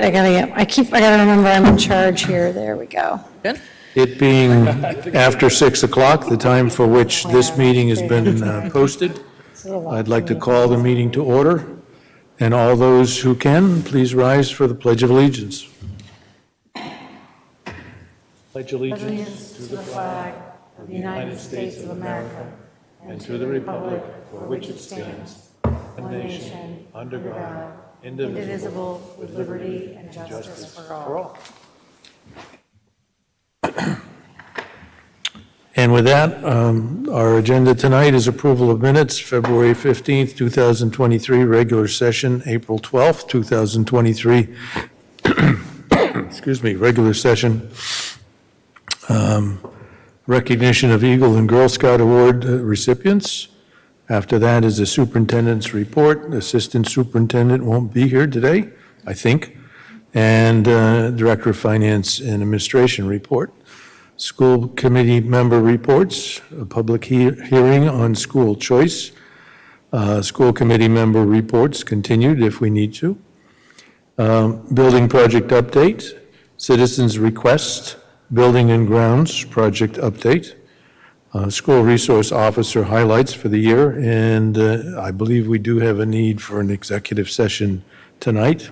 I gotta remember I'm in charge here. There we go. Good. It being after 6 o'clock, the time for which this meeting has been posted, I'd like to call the meeting to order. And all those who can, please rise for the Pledge of Allegiance. Pledge allegiance to the flag of the United States of America and to the republic for which it stands, one nation, under God, indivisible, with liberty and justice for all. And with that, our agenda tonight is approval of minutes, February 15th, 2023, regular session, April 12th, 2023. Excuse me, regular session. Recognition of Eagle and Girl Scout Award recipients. After that is the superintendent's report. Assistant superintendent won't be here today, I think. And Director of Finance and Administration report. School committee member reports, a public hearing on school choice. School committee member reports continued if we need to. Building project update, citizens request, building and grounds project update. School resource officer highlights for the year, and I believe we do have a need for an executive session tonight.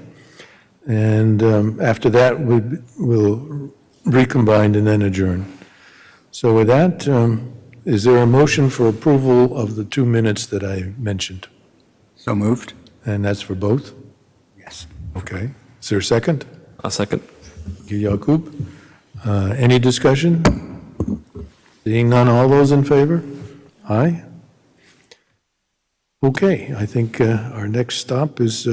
And after that, we'll recombine and then adjourn. So with that, is there a motion for approval of the 2 minutes that I mentioned? So moved. And that's for both? Yes. Okay. Is there a second? A second. Thank you, Jakub. Any discussion? Seeing none, all those in favor? Aye. Okay, I think our next stop is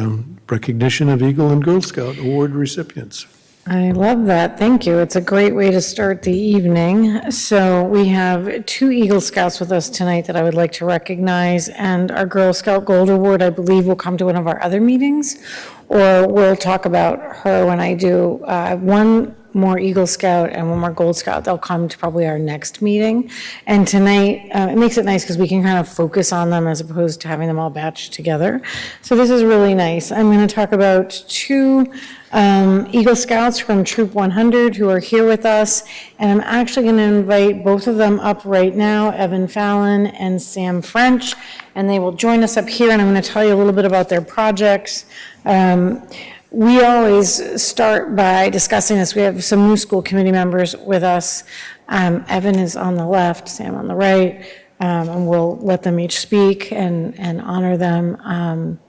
recognition of Eagle and Girl Scout Award recipients. I love that. Thank you. It's a great way to start the evening. So we have 2 Eagle Scouts with us tonight that I would like to recognize, and our Girl Scout Gold Award, I believe, will come to one of our other meetings, or we'll talk about her when I do one more Eagle Scout and one more Gold Scout. They'll come to probably our next meeting. And tonight, it makes it nice because we can kind of focus on them as opposed to having them all batched together. So this is really nice. I'm going to talk about 2 Eagle Scouts from Troop 100 who are here with us. And I'm actually going to invite both of them up right now, Evan Fallon and Sam French. And they will join us up here, and I'm going to tell you a little bit about their projects. We always start by discussing this. We have some new school committee members with us. Evan is on the left, Sam on the right, and we'll let them each speak and honor them.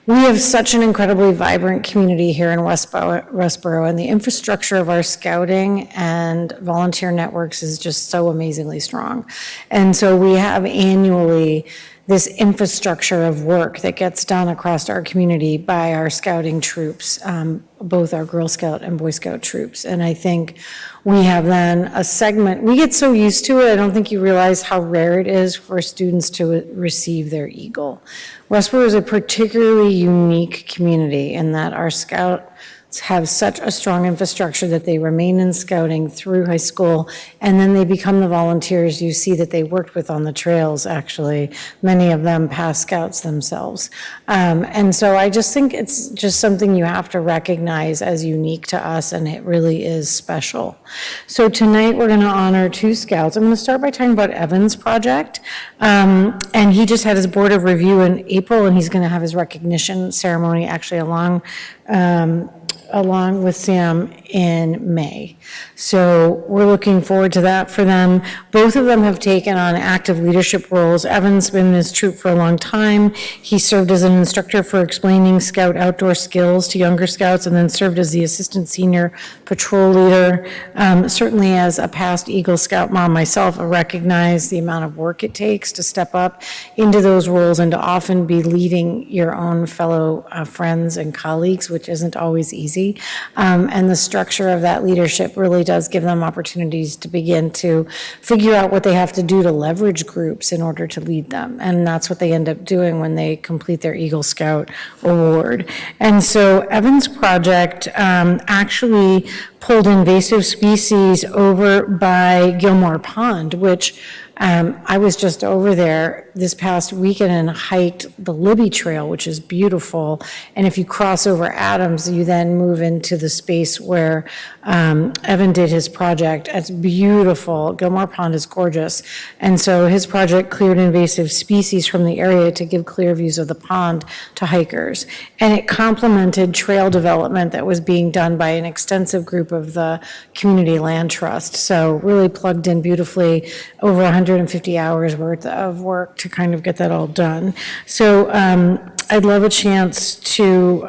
We have such an incredibly vibrant community here in Westborough, and the infrastructure of our scouting and volunteer networks is just so amazingly strong. And so we have annually this infrastructure of work that gets done across our community by our scouting troops, both our Girl Scout and Boy Scout troops. And I think we have then a segment, we get so used to it, I don't think you realize how rare it is for students to receive their Eagle. Westborough is a particularly unique community in that our Scouts have such a strong infrastructure that they remain in scouting through high school, and then they become the volunteers you see that they worked with on the trails, actually. Many of them past Scouts themselves. And so I just think it's just something you have to recognize as unique to us, and it really is special. So tonight we're going to honor 2 Scouts. I'm going to start by talking about Evan's project. And he just had his board of review in April, and he's going to have his recognition ceremony actually along with Sam in May. So we're looking forward to that for them. Both of them have taken on active leadership roles. Evan's been in his troop for a long time. He served as an instructor for explaining Scout outdoor skills to younger Scouts, and then served as the assistant senior patrol leader. Certainly as a past Eagle Scout mom myself, I recognize the amount of work it takes to step up into those roles and to often be leading your own fellow friends and colleagues, which isn't always easy. And the structure of that leadership really does give them opportunities to begin to figure out what they have to do to leverage groups in order to lead them. And that's what they end up doing when they complete their Eagle Scout Award. And so Evan's project actually pulled invasive species over by Gilmore Pond, which I was just over there this past weekend and hiked the Libby Trail, which is beautiful. And if you cross over Adams, you then move into the space where Evan did his project. It's beautiful. Gilmore Pond is gorgeous. And so his project cleared invasive species from the area to give clear views of the pond to hikers. And it complemented trail development that was being done by an extensive group of the Community Land Trust. So really plugged in beautifully, over 150 hours worth of work to kind of get that all done. So I'd love a chance to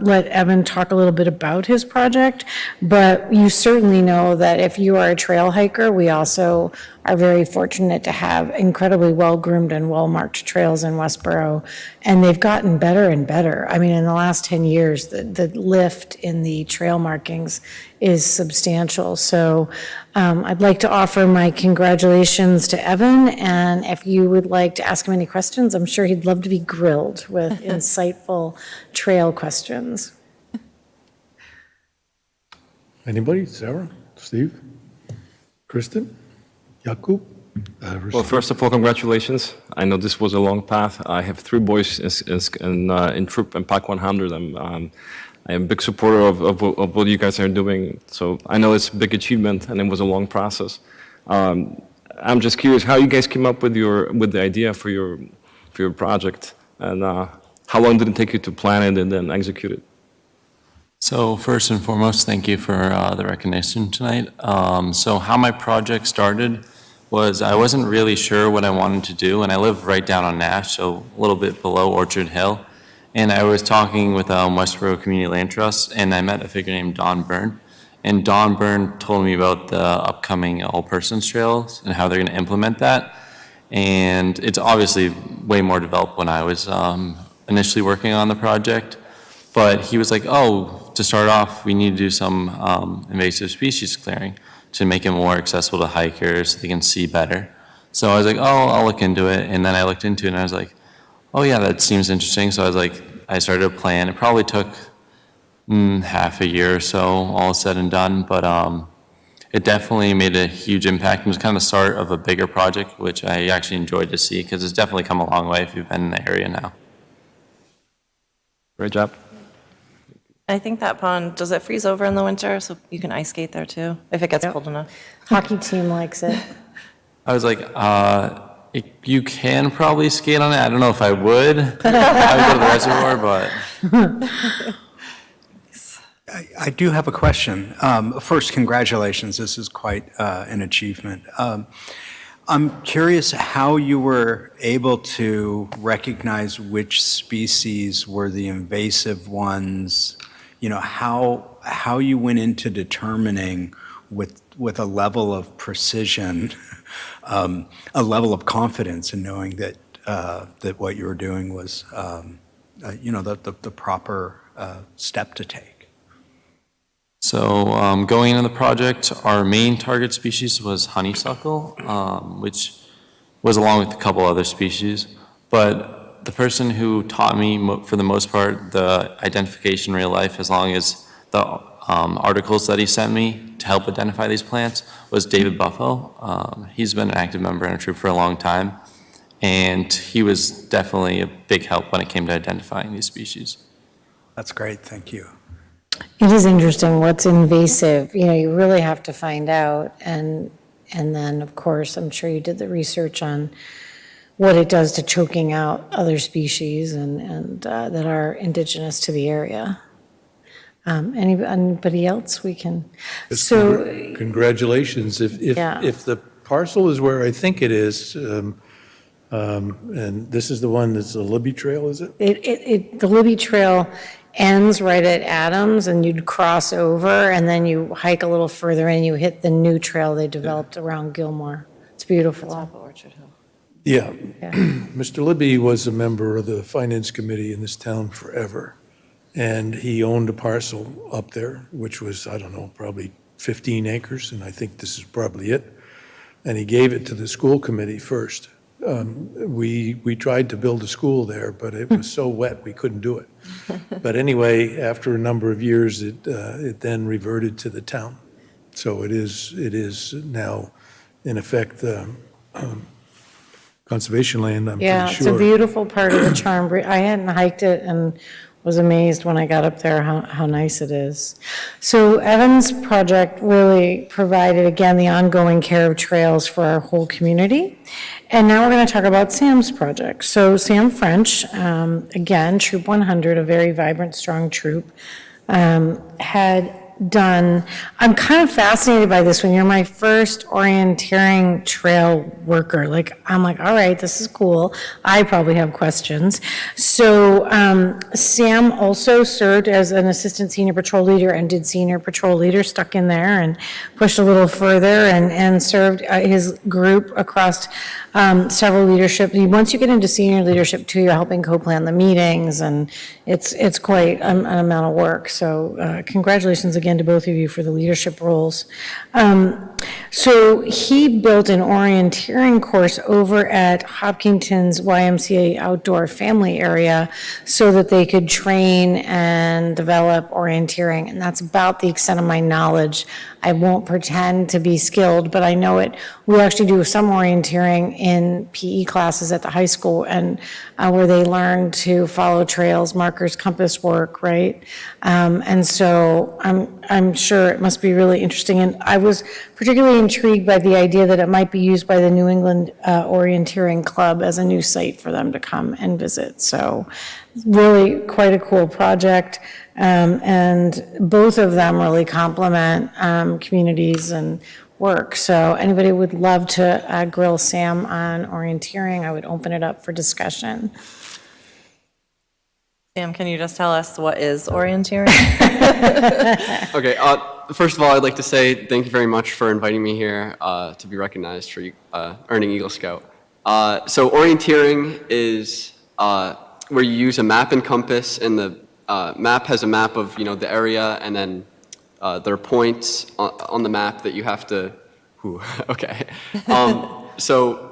let Evan talk a little bit about his project, but you certainly know that if you are a trail hiker, we also are very fortunate to have incredibly well-groomed and well-marked trails in Westborough, and they've gotten better and better. I mean, in the last 10 years, the lift in the trail markings is substantial. So I'd like to offer my congratulations to Evan, and if you would like to ask him any questions, I'm sure he'd love to be grilled with insightful trail questions. Anybody? Sarah? Steve? Kristen? Jakub? Well, first of all, congratulations. I know this was a long path. I have 3 boys in Troop and Pack 100. I am a big supporter of what you guys are doing. So I know it's a big achievement, and it was a long process. I'm just curious how you guys came up with the idea for your project, and how long did it take you to plan it and then execute it? So first and foremost, thank you for the recognition tonight. So how my project started was I wasn't really sure what I wanted to do, and I live right down on Nash, so a little bit below Orchard Hill. And I was talking with Westborough Community Land Trust, and I met a figure named Don Byrne. And Don Byrne told me about the upcoming All Persons Trails and how they're going to implement that. And it's obviously way more developed when I was initially working on the project. But he was like, oh, to start off, we need to do some invasive species clearing to make it more accessible to hikers so they can see better. So I was like, oh, I'll look into it. And then I looked into it and I was like, oh yeah, that seems interesting. So I was like, I started a plan. It probably took half a year or so, all said and done. But it definitely made a huge impact. It was kind of the start of a bigger project, which I actually enjoyed to see because it's definitely come a long way if you've been in the area now. Great job. I think that pond, does it freeze over in the winter so you can ice skate there too, if it gets cold enough? Hockey team likes it. I was like, you can probably skate on it. I don't know if I would. I would go to the reservoir, but. I do have a question. First, congratulations. This is quite an achievement. I'm curious how you were able to recognize which species were the invasive ones, you know, how you went into determining with a level of precision, a level of confidence in knowing that that what you were doing was, you know, the proper step to take. So going into the project, our main target species was honeysuckle, which was along with a couple other species. But the person who taught me, for the most part, the identification in real life, as long as the articles that he sent me to help identify these plants, was David Buffo. He's been an active member in our troop for a long time. And he was definitely a big help when it came to identifying these species. That's great. Thank you. It is interesting what's invasive. You know, you really have to find out. And then, of course, I'm sure you did the research on what it does to choking out other species and that are indigenous to the area. Anybody else we can? So, Congratulations. Yeah. If the parcel is where I think it is, and this is the one that's the Libby Trail, is it? the Libby Trail ends right at Adams, and you'd cross over, and then you hike a little further and you hit the new trail they developed around Gilmore. It's beautiful. Top of Orchard Hill. Yeah. Yeah. Mr. Libby was a member of the Finance Committee in this town forever, and he owned a parcel up there, which was, I don't know, probably 15 acres, and I think this is probably it. And he gave it to the school committee first. We tried to build a school there, but it was so wet we couldn't do it. But anyway, after a number of years, it then reverted to the town. So it is now, in effect, conservation land, I'm Yeah, pretty it's a sure. beautiful part of the Charm. I hadn't hiked it and was amazed when I got up there how nice it is. So Evan's project really provided, again, the ongoing care of trails for our whole community. And now we're going to talk about Sam's project. So Sam French, again, Troop 100, a very vibrant, strong troop, had done, I'm kind of fascinated by this when you're my first orienteering trail worker. Like, I'm like, all right, this is cool. I probably have questions. So Sam also served as an assistant senior patrol leader and did senior patrol leader, stuck in there and pushed a little further and served his group across several leadership. Once you get into senior leadership too, you're helping co-plan the meetings, and it's quite an amount of work. So congratulations again to both of you for the leadership roles. So he built an orienteering course over at Hopkinton's YMCA outdoor family area so that they could train and develop orienteering, and that's about the extent of my knowledge. I won't pretend to be skilled, but I know it. We actually do some orienteering in PE classes at the high school, and where they learn to follow trails, markers, compass work, right? And so I'm sure it must be really interesting. And I was particularly intrigued by the idea that it might be used by the New England Orienteering Club as a new site for them to come and visit. So really quite a cool project. And both of them really complement communities and work. So anybody would love to grill Sam on orienteering, I would open it up for discussion. Sam, can you just tell us what is orienteering? Okay, first of all, I'd like to say thank you very much for inviting me here to be recognized for earning Eagle Scout. So orienteering is where you use a map and compass, and the map has a map of the area, and then there are points on the map that you have to. Okay, so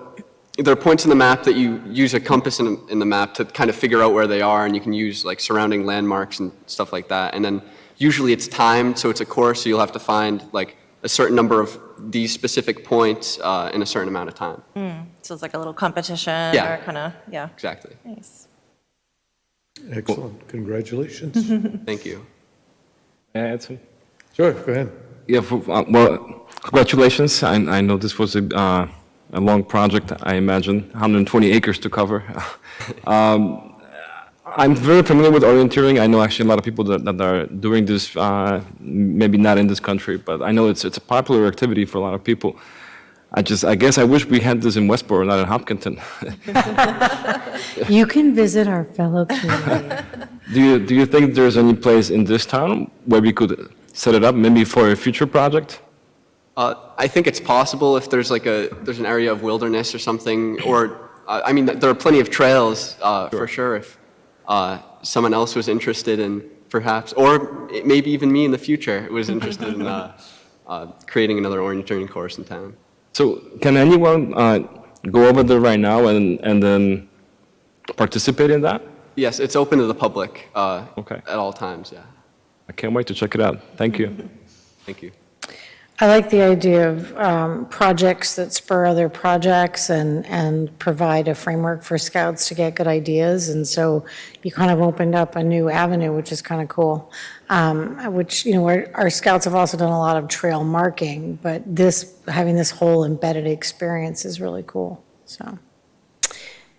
there are points in the map that you use a compass in the map to kind of figure out where they are, and you can use like surrounding landmarks and stuff like that. And then usually it's timed, so it's a course, so you'll have to find like a certain number of these specific points in a certain amount of time. So it's like a little competition Yeah. or kind of, yeah. Exactly. Nice. Excellent, congratulations. Thank you. May I add some? Sure, go ahead. Yeah, well, congratulations. I know this was a long project, I imagine, 120 acres to cover. I'm very familiar with orienteering. I know actually a lot of people that are doing this, maybe not in this country, but I know it's a popular activity for a lot of people. I guess I wish we had this in Westborough, not in Hopkinton. You can visit our fellow community. Do you think there's any place in this town where we could set it up, maybe for a future project? I think it's possible if there's there's an area of wilderness or something, or I mean there are plenty of trails for sure if someone else was interested in perhaps, or maybe even me in the future was interested in creating another orienteering course in town. So can anyone go over there right now and then participate in that? Yes, it's open to the public Okay. at all times, yeah. I can't wait to check it out. Thank you. Thank you. I like the idea of projects that spur other projects and provide a framework for scouts to get good ideas. And so you kind of opened up a new avenue, which is kind of cool. Which, our scouts have also done a lot of trail marking, but having this whole embedded experience is really cool. So,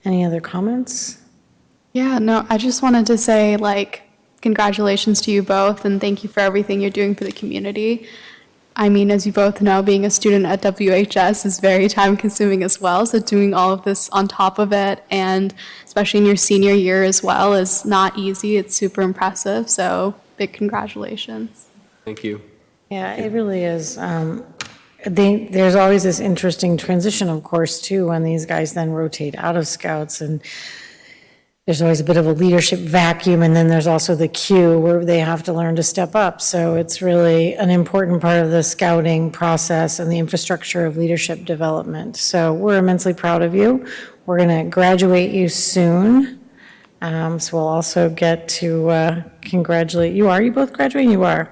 any other comments? Yeah, no, I just wanted to say, congratulations to you both, and thank you for everything you're doing for the community. I mean, as you both know, being a student at WHS is very time-consuming as well, so doing all of this on top of it, and especially in your senior year as well, is not easy. It's super impressive, so big congratulations. Thank you. Yeah, it really is. There's always this interesting transition, of course, too, when these guys then rotate out of scouts, and there's always a bit of a leadership vacuum, and then there's also the queue where they have to learn to step up. So it's really an important part of the scouting process and the infrastructure of leadership development. So we're immensely proud of you. We're going to graduate you soon. So we'll also get to congratulate, you both graduating? You are.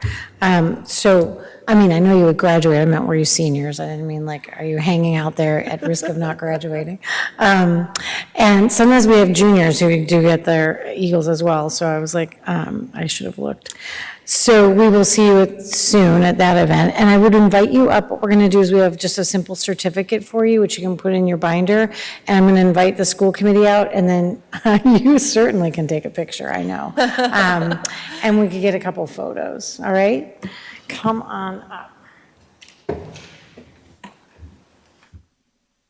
So, I mean, I know you would graduate, I meant were you seniors? I didn't mean like, are you hanging out there at risk of not graduating? And sometimes we have juniors who do get their Eagles as well, so I was like, I should have looked. So we will see you soon at that event, and I would invite you up. What we're going to do is we have just a simple certificate for you, which you can put in your binder, and I'm going to invite the school committee out, and then you certainly can take a picture, I know. And we could get a couple photos, all right? Come on up.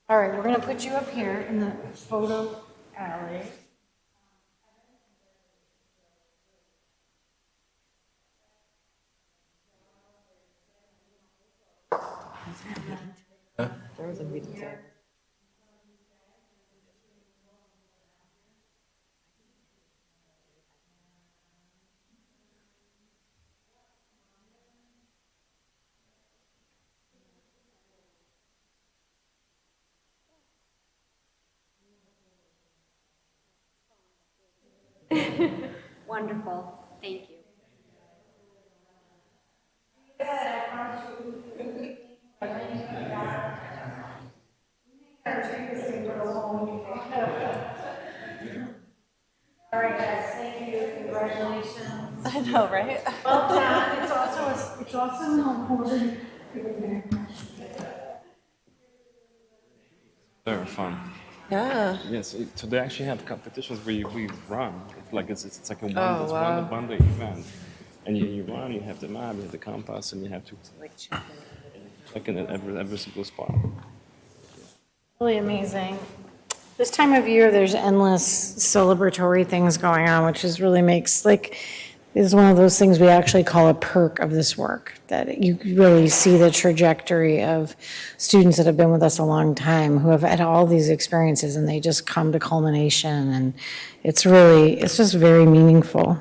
All right, we're going to put you up here in the photo alley. Wonderful. Thank you. All right, guys, thank you, congratulations. I know, right? Well done, it's also important. They're fun. Yeah. Yes, so they actually have competitions where we run. It's like it's like a Oh, wow. one day event, and you run. You have the map, you have the compass, and you have to check in at every single spot. Really amazing. This time of year, there's endless celebratory things going on, which is really makes, like, is one of those things we actually call a perk of this work, that you really see the trajectory of students that have been with us a long time, who have had all these experiences, and they just come to culmination, and it's just very meaningful.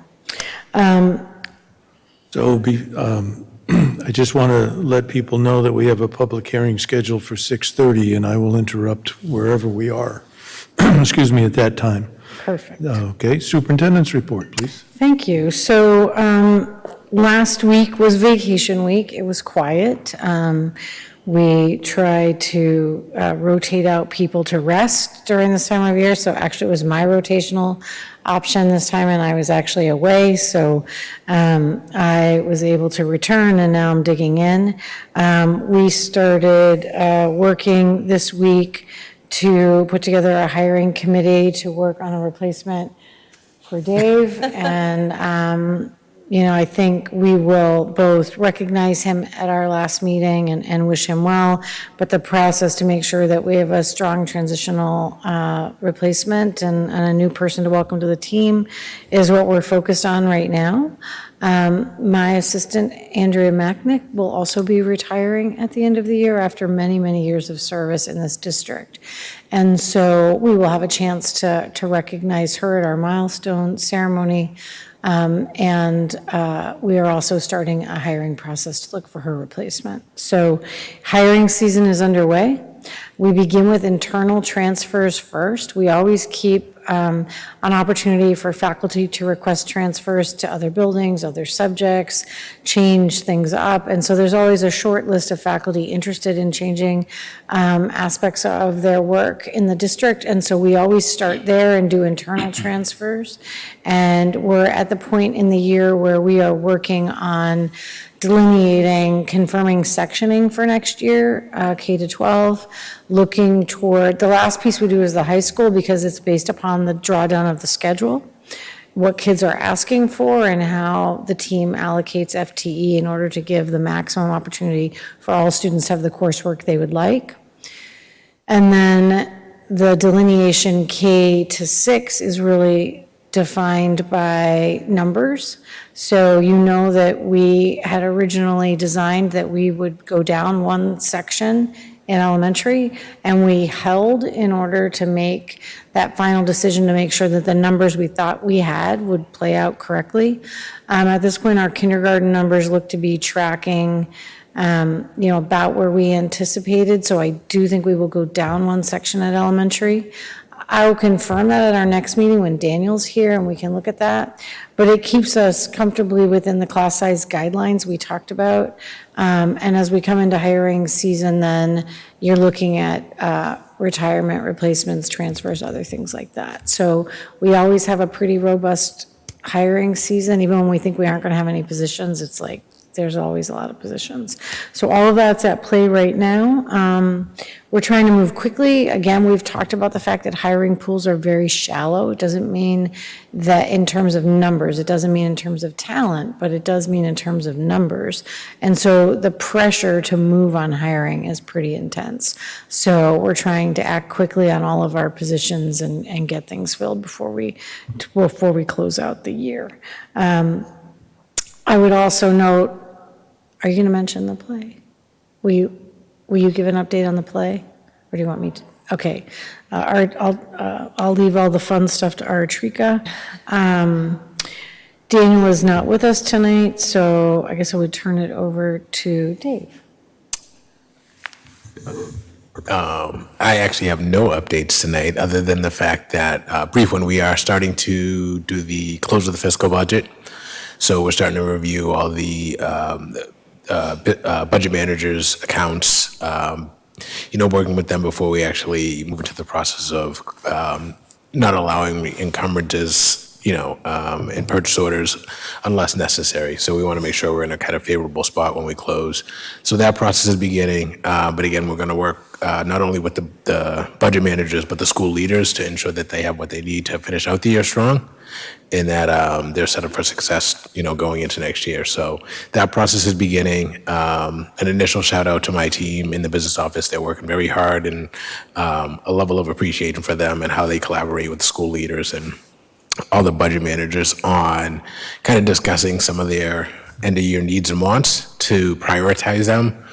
So I just want to let people know that we have a public hearing scheduled for 6:30, and I will interrupt wherever we are, excuse me, at that time. Perfect. Okay, superintendent's report, please. Thank you. So last week was vacation week. It was quiet. We tried to rotate out people to rest during this time of year. So actually it was my rotational option this time, and I was actually away. So I was able to return, and now I'm digging in. We started working this week to put together a hiring committee to work on a replacement for Dave. And, I think we will both recognize him at our last meeting and wish him well, but the process to make sure that we have a strong transitional replacement and a new person to welcome to the team is what we're focused on right now. My assistant, Andrea Macknick, will also be retiring at the end of the year after many, many years of service in this district. And so we will have a chance to recognize her at our milestone ceremony. And we are also starting a hiring process to look for her replacement. So hiring season is underway. We begin with internal transfers first. We always keep an opportunity for faculty to request transfers to other buildings, other subjects, change things up. And so there's always a short list of faculty interested in changing aspects of their work in the district. And so we always start there and do internal transfers. And we're at the point in the year where we are working on delineating, confirming sectioning for next year, K to 12, looking toward, the last piece we do is the high school because it's based upon the drawdown of the schedule, what kids are asking for and how the team allocates FTE in order to give the maximum opportunity for all students to have the coursework they would like. And then the delineation K to 6 is really defined by numbers. So you know that we had originally designed that we would go down one section in elementary, and we held in order to make that final decision to make sure that the numbers we thought we had would play out correctly. At this point, our kindergarten numbers look to be tracking about where we anticipated. So I do think we will go down one section at elementary. I'll confirm that at our next meeting when Daniel's here and we can look at that. But it keeps us comfortably within the class size guidelines we talked about. And as we come into hiring season, then you're looking at retirement, replacements, transfers, other things like that. So we always have a pretty robust hiring season, even when we think we aren't going to have any positions. It's like there's always a lot of positions. So all of that's at play right now. We're trying to move quickly. Again, we've talked about the fact that hiring pools are very shallow. It doesn't mean that in terms of numbers, it doesn't mean in terms of talent, but it does mean in terms of numbers. And so the pressure to move on hiring is pretty intense. So we're trying to act quickly on all of our positions and get things filled before we close out the year. I would also note, are you going to mention the play? Will you give an update on the play? Or do you want me to? Okay. I'll leave all the fun stuff to Aratrika. Daniel is not with us tonight, so I guess I would turn it over to Dave. I actually have no updates tonight, other than the fact that, brief one, we are starting to do the close of the fiscal budget. So we're starting to review all the budget managers' accounts, working with them before we actually move into the process of not allowing encumbrances, and purchase orders unless necessary. So we want to make sure we're in a kind of favorable spot when we close. So that process is beginning. But again, we're going to work not only with the budget managers, but the school leaders to ensure that they have what they need to finish out the year strong, and that they're set up for success, going into next year. So that process is beginning. An initial shout out to my team in the business office. They're working very hard, and a level of appreciation for them and how they collaborate with the school leaders and all the budget managers on kind of discussing some of their end of year needs and wants to prioritize them.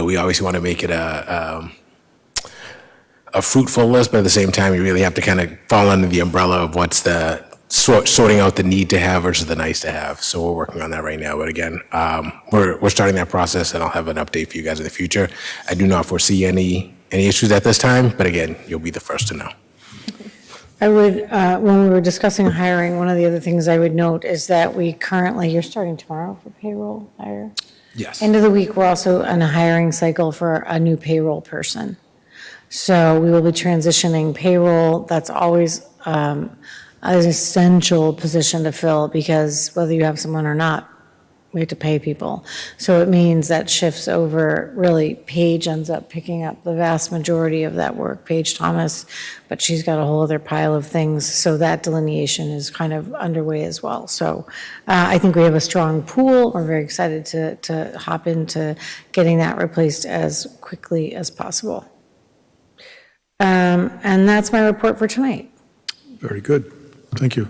We always want to make it a fruitful list, but at the same time, you really have to kind of fall under the umbrella of what's the sorting out the need to have versus the nice to have. So we're working on that right now. But again, we're starting that process, and I'll have an update for you guys in the future. I do not foresee any issues at this time, but again, you'll be the first to know. I would, when we were discussing hiring, one of the other things I would note is that you're starting tomorrow for payroll hire? Yes. End of the week, we're also on a hiring cycle for a new payroll person. So we will be transitioning payroll. That's always an essential position to fill, because whether you have someone or not, we have to pay people. So it means that shifts over, really, Paige ends up picking up the vast majority of that work, Paige Thomas, but she's got a whole other pile of things. So that delineation is kind of underway as well. So I think we have a strong pool. We're very excited to hop into getting that replaced as quickly as possible. And that's my report for tonight. Very good. Thank you.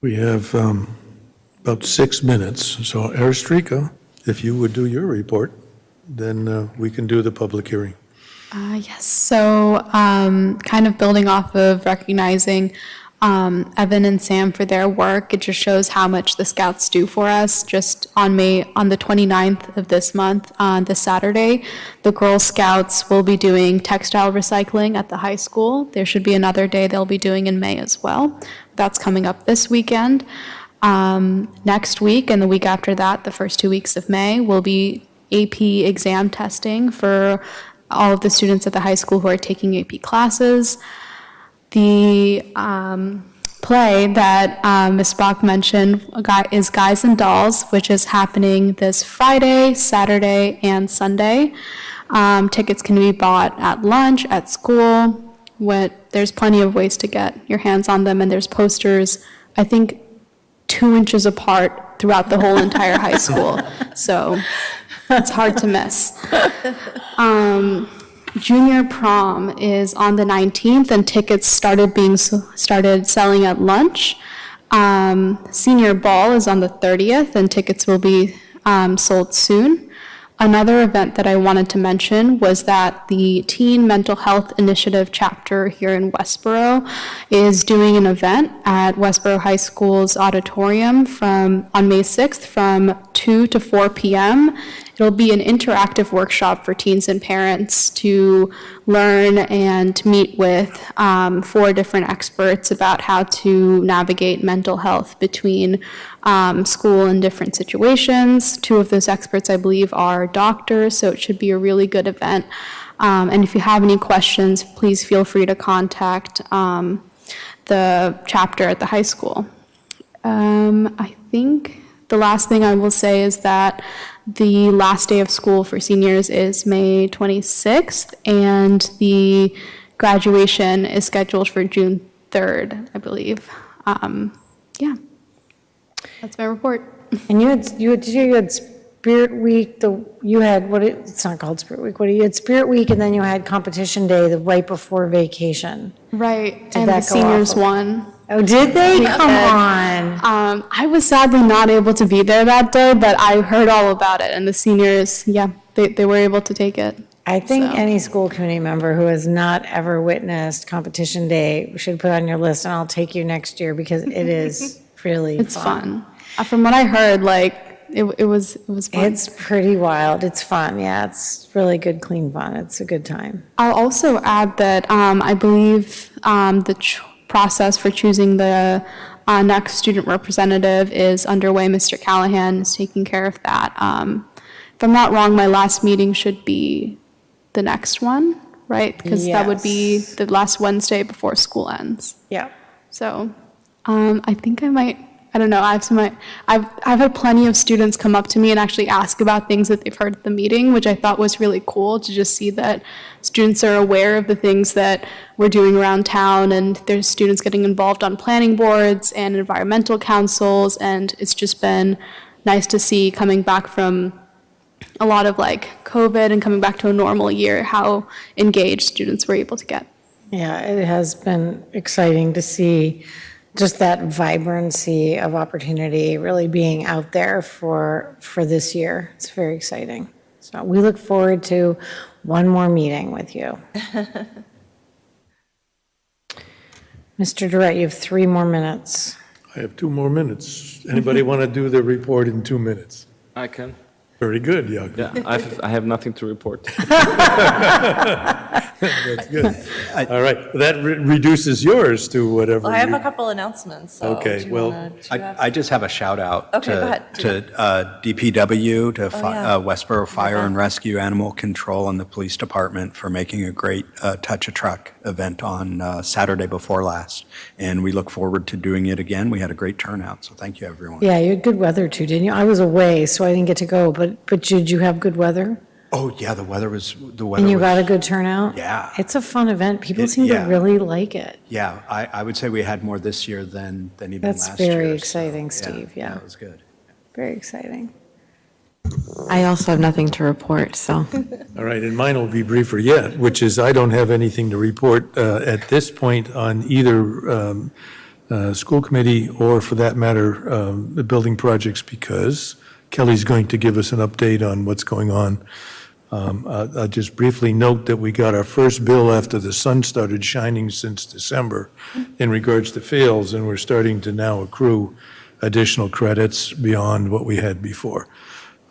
We have about 6 minutes. So Aratrika, if you would do your report, then we can do the public hearing. Yes, so kind of building off of recognizing Evan and Sam for their work, it just shows how much the Scouts do for us. Just on the 29th of this month, this Saturday, the Girl Scouts will be doing textile recycling at the high school. There should be another day they'll be doing in May as well. That's coming up this weekend. Next week and the week after that, the first 2 weeks of May, will be AP exam testing for all of the students at the high school who are taking AP classes. The play that Ms. Bach mentioned is Guys and Dolls, which is happening this Friday, Saturday, and Sunday. Tickets can be bought at lunch, at school. There's plenty of ways to get your hands on them, and there's posters, I think, 2 inches apart throughout the whole entire high school. So it's hard to miss. Junior prom is on the 19th, and tickets started selling at lunch. Senior ball is on the 30th, and tickets will be sold soon. Another event that I wanted to mention was that the Teen Mental Health Initiative chapter here in Westborough is doing an event at Westborough High School's auditorium on May 6th from 2 to 4 p.m. it'll be an interactive workshop for teens and parents to learn and meet with 4 different experts about how to navigate mental health between school and different situations. 2 of those experts, I believe, are doctors, so it should be a really good event. And if you have any questions, please feel free to contact the chapter at the high school. I think the last thing I will say is that the last day of school for seniors is May 26th, and the graduation is scheduled for June 3rd, I believe. Yeah, that's my report. And you had Spirit Week, it's not called Spirit Week, you had Spirit Week, and then you had Competition Day the right before vacation. Right, Did and the that go seniors off? won. Oh, did they? Come on. I was sadly not able to be there that day, but I heard all about it, and the seniors, yeah, they were able to take it. I think So- any school committee member who has not ever witnessed Competition Day should put on your list, and I'll take you next year because it is really It's fun. From what I heard, it was fun. It's pretty wild. It's fun. Yeah, it's really good, clean fun. It's a good time. I'll also add that I believe the process for choosing the next student representative is underway. Mr. Callahan is taking care of that. If I'm not wrong, my last meeting should be the next one, right? Because that would be Yes. the last Wednesday before school ends. Yeah. So I think I might. I don't know. I've had plenty of students come up to me and actually ask about things that they've heard at the meeting, which I thought was really cool to just see that students are aware of the things that we're doing around town, and there's students getting involved on planning boards and environmental councils, and it's just been nice to see, coming back from a lot of COVID and coming back to a normal year, how engaged students were able to get. Yeah, it has been exciting to see just that vibrancy of opportunity really being out there for this year. It's very exciting. So we look forward to one more meeting with you. Mr. Durrett, you have 3 more minutes. I have 2 more minutes. Anybody want to do the report in 2 minutes? I can. Very good, Jakob. Yeah, I have nothing to report. That's good. All right, that reduces yours to whatever. Well, I have you- a couple announcements, so. Okay, do you well, wanna- do you have- I just have a shout out Okay, go ahead. to DPW, to yeah. Westborough Fire and Rescue, Animal Control, and the Police Department for making a great Touch a Truck event on Saturday before last. And we look forward to doing it again. We had a great turnout, so thank you, everyone. Yeah, you had good weather too, didn't you? I was away, so I didn't get to go, but did you have good weather? Oh, yeah, the weather was. And you got a good turnout? Yeah. It's a fun event. People It- seem to yeah. really like it. Yeah, I would say we had more this year than even That's last year. very so, exciting, Steve, yeah. That was good. Very exciting. I also have nothing to report, so. All right, and mine will be briefer yet, which is I don't have anything to report at this point on either school committee or, for that matter, the building projects, because Kelly's going to give us an update on what's going on. I'll just briefly note that we got our first bill after the sun started shining since December in regards to fails, and we're starting to now accrue additional credits beyond what we had before.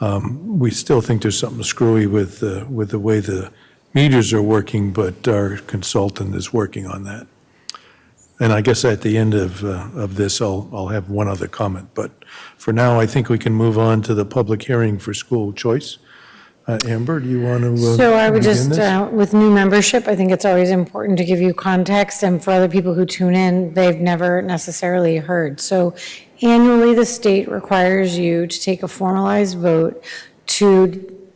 We still think there's something screwy with the way the meters are working, but our consultant is working on that. And I guess at the end of this, I'll have one other comment. But for now, I think we can move on to the public hearing for school choice. Amber, do you want to So I would begin just, this? with new membership, I think it's always important to give you context, and for other people who tune in, they've never necessarily heard. So annually, the state requires you to take a formalized vote to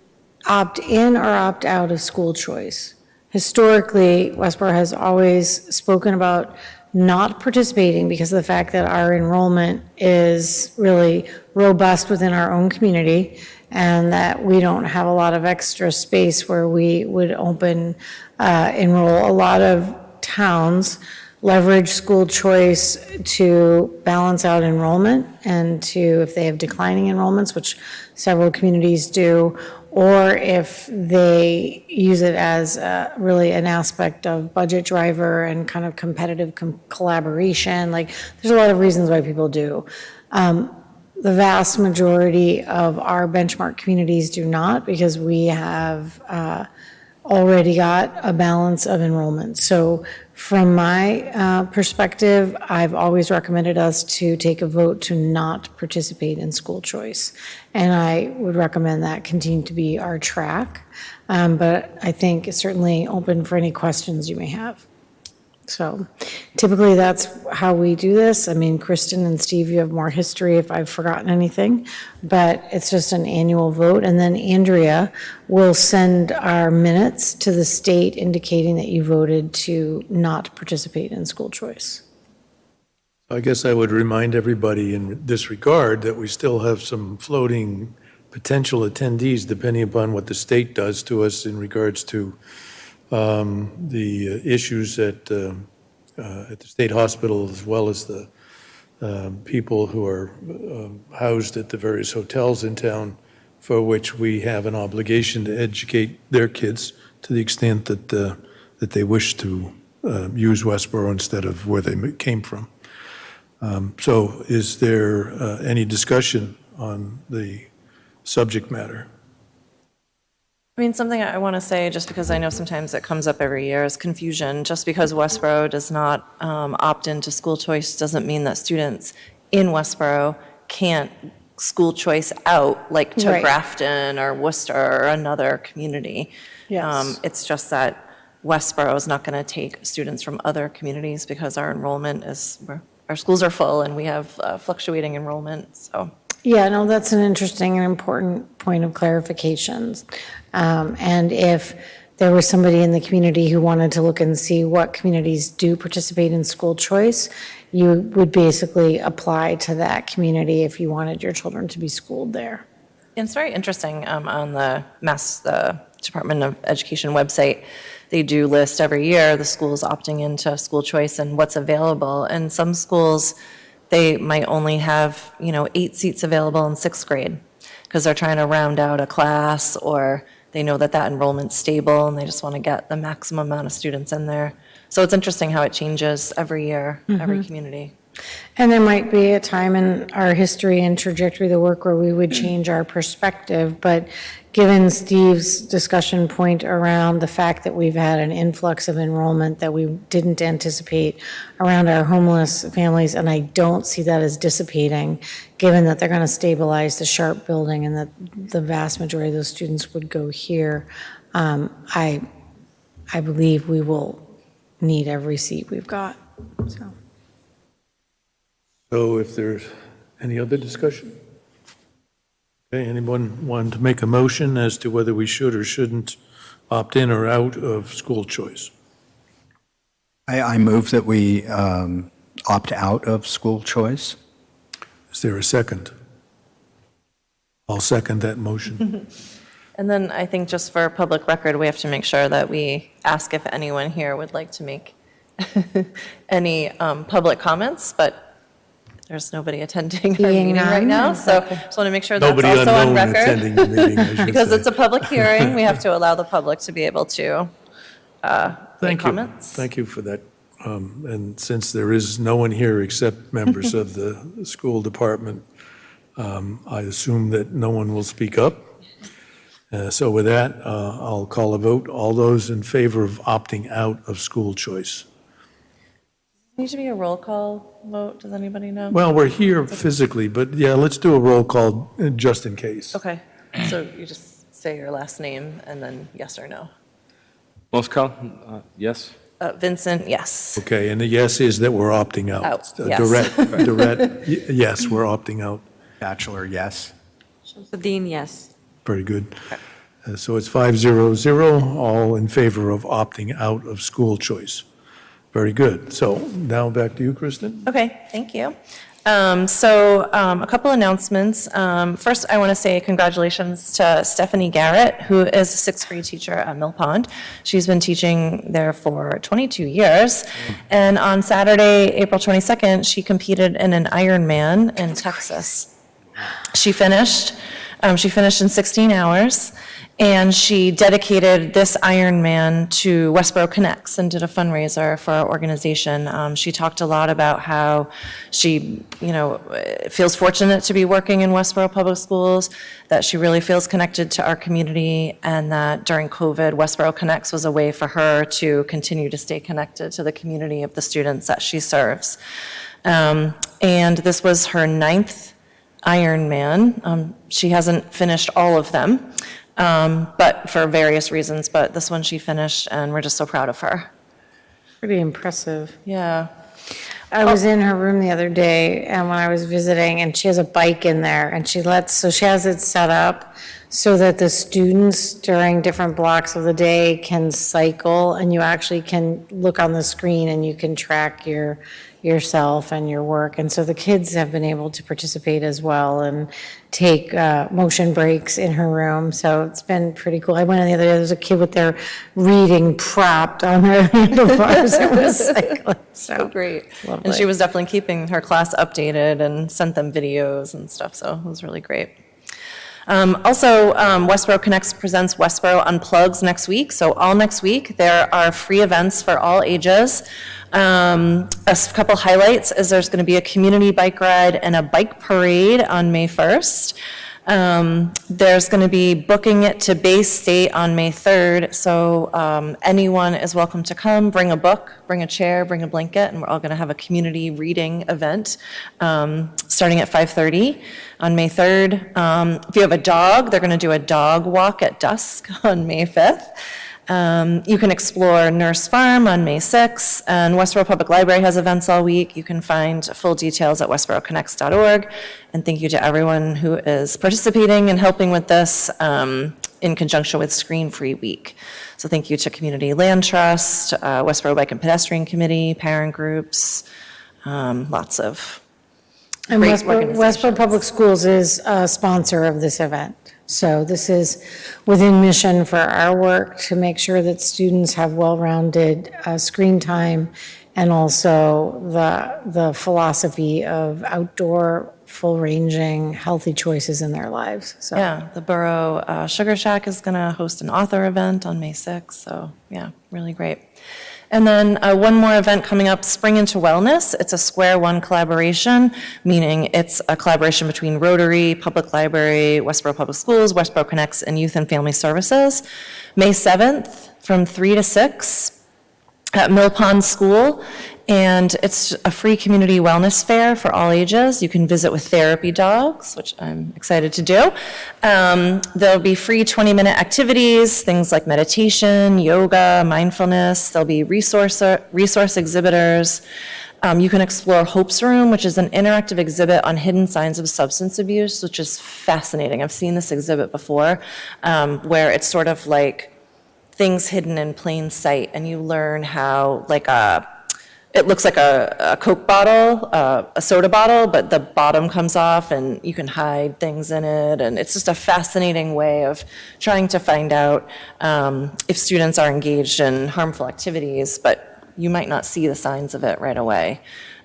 opt in or opt out of school choice. Historically, Westborough has always spoken about not participating because of the fact that our enrollment is really robust within our own community, and that we don't have a lot of extra space where we would enroll. A lot of towns leverage school choice to balance out enrollment and to, if they have declining enrollments, which several communities do, or if they use it as really an aspect of budget driver and kind of competitive collaboration. Like, there's a lot of reasons why people do. the vast majority of our benchmark communities do not, because we have already got a balance of enrollment. So from my perspective, I've always recommended us to take a vote to not participate in school choice. And I would recommend that continue to be our track. But I think it's certainly open for any questions you may have. So typically that's how we do this. I mean, Kristen and Steve, you have more history if I've forgotten anything, but it's just an annual vote. And then Andrea will send our minutes to the state indicating that you voted to not participate in school choice. I guess I would remind everybody in this regard that we still have some floating potential attendees depending upon what the state does to us in regards to the issues at the state hospital, as well as the people who are housed at the various hotels in town, for which we have an obligation to educate their kids to the extent that that they wish to use Westborough instead of where they came from. So is there any discussion on the subject matter? I mean, something I want to say, just because I know sometimes it comes up every year, is confusion. Just because Westborough does not opt into school choice doesn't mean that students in Westborough can't school choice out, like to Right. Grafton or Worcester or another community. Yes. It's just that Westborough is not going to take students from other communities because our enrollment is, our schools are full and we have fluctuating enrollment, so. Yeah, no, that's an interesting and important point of clarification. And if there was somebody in the community who wanted to look and see what communities do participate in school choice, you would basically apply to that community if you wanted your children to be schooled there. And it's very interesting, on the Department of Education website, they do list every year the schools opting into school choice and what's available. And some schools, they might only have, 8 seats available in 6th grade because they're trying to round out a class, or they know that enrollment's stable and they just want to get the maximum amount of students in there. So it's interesting how it changes every year, every community. And there might be a time in our history and trajectory of the work where we would change our perspective, but given Steve's discussion point around the fact that we've had an influx of enrollment that we didn't anticipate around our homeless families, and I don't see that as dissipating, given that they're going to stabilize the Sharp building and that the vast majority of those students would go here, I believe we will need every seat we've got, so. So if there's any other discussion? Okay, anyone want to make a motion as to whether we should or shouldn't opt in or out of school choice? I move that we opt out of school choice. Is there a second? I'll second that motion. And then I think just for public record, we have to make sure that we ask if anyone here would like to make any public comments, but there's nobody attending our Being meeting right none, now, so exactly. just want to make sure that's Nobody also on unknown attending the record. meeting, I should Because say. it's a public hearing, we have to allow the public to be able to make Thank you. comments. Thank you for that. And since there is no one here except members of the school department, I assume that no one will speak up. So with that, I'll call a vote. All those in favor of opting out of school choice? Need to be a roll call vote, does anybody know? Well, we're here physically, but yeah, let's do a roll call just in case. Okay, so you just say your last name and then yes or no. Moskal, yes? Vincent, yes. Okay, and the yes is that we're opting out. Out, yes. Direct, yes, we're opting out. Bachelor, yes. Dean, yes. Very good. So it's 5-0-0, all in favor of opting out of school choice. Very good. So now back to you, Kristen. Okay, thank you. A couple announcements. First, I want to say congratulations to Stephanie Garrett, who is a 6th grade teacher at Mill Pond. She's been teaching there for 22 years. And on Saturday, April 22nd, she competed in an Ironman in Texas. She finished She finished in 16 hours, and she dedicated this Ironman to Westborough Connects and did a fundraiser for our organization. She talked a lot about how she, feels fortunate to be working in Westborough Public Schools, that she really feels connected to our community, and that during COVID, Westborough Connects was a way for her to continue to stay connected to the community of the students that she serves. And this was her 9th Ironman. She hasn't finished all of them, but for various reasons, but this one she finished, and we're just so proud of her. Pretty impressive. Yeah. I was in her room the other day, and when I was visiting, and she has a bike in there, and she has it set up so that the students during different blocks of the day can cycle, and you actually can look on the screen and you can track yourself and your work. And so the kids have been able to participate as well and take motion breaks in her room. So it's been pretty cool. I went in the other day, there was a kid with their reading propped on their handlebars. It was cycling. So Great. lovely. And she was definitely keeping her class updated and sent them videos and stuff, so it was really great. Also, Westborough Connects presents Westborough Unplugs next week. So all next week, there are free events for all ages. A couple highlights is there's going to be a community bike ride and a bike parade on May 1st. There's going to be booking it to Bay State on May 3rd. So anyone is welcome to come, bring a book, bring a chair, bring a blanket, and we're all going to have a community reading event starting at 5:30 on May 3rd. If you have a dog, they're going to do a dog walk at dusk on May 5th. You can explore Nurse Farm on May 6th, and Westborough Public Library has events all week. You can find full details at westboroughconnects.org. And thank you to everyone who is participating and helping with this in conjunction with Screen Free Week. So thank you to Community Land Trust, Westborough Bike and Pedestrian Committee, parent groups, lots of And great Westborough organizations. Public Schools is a sponsor of this event. So this is within mission for our work to make sure that students have well-rounded screen time, and also the philosophy of outdoor, full-ranging, healthy choices in their lives. So Yeah, the Borough Sugar Shack is going to host an author event on May 6th, so yeah, really great. And then one more event coming up, Spring into Wellness. It's a Square One collaboration, meaning it's a collaboration between Rotary, Public Library, Westborough Public Schools, Westborough Connects, and Youth and Family Services. May 7th from 3 to 6 at Mill Pond School. And it's a free community wellness fair for all ages. You can visit with therapy dogs, which I'm excited to do. There'll be free 20-minute activities, things like meditation, yoga, mindfulness. There'll be resource exhibitors. You can explore Hope's Room, which is an interactive exhibit on hidden signs of substance abuse, which is fascinating. I've seen this exhibit before, where it's sort of like things hidden in plain sight, and you learn how, it looks like a Coke bottle, a soda bottle, but the bottom comes off and you can hide things in it. And it's just a fascinating way of trying to find out if students are engaged in harmful activities, but you might not see the signs of it right away.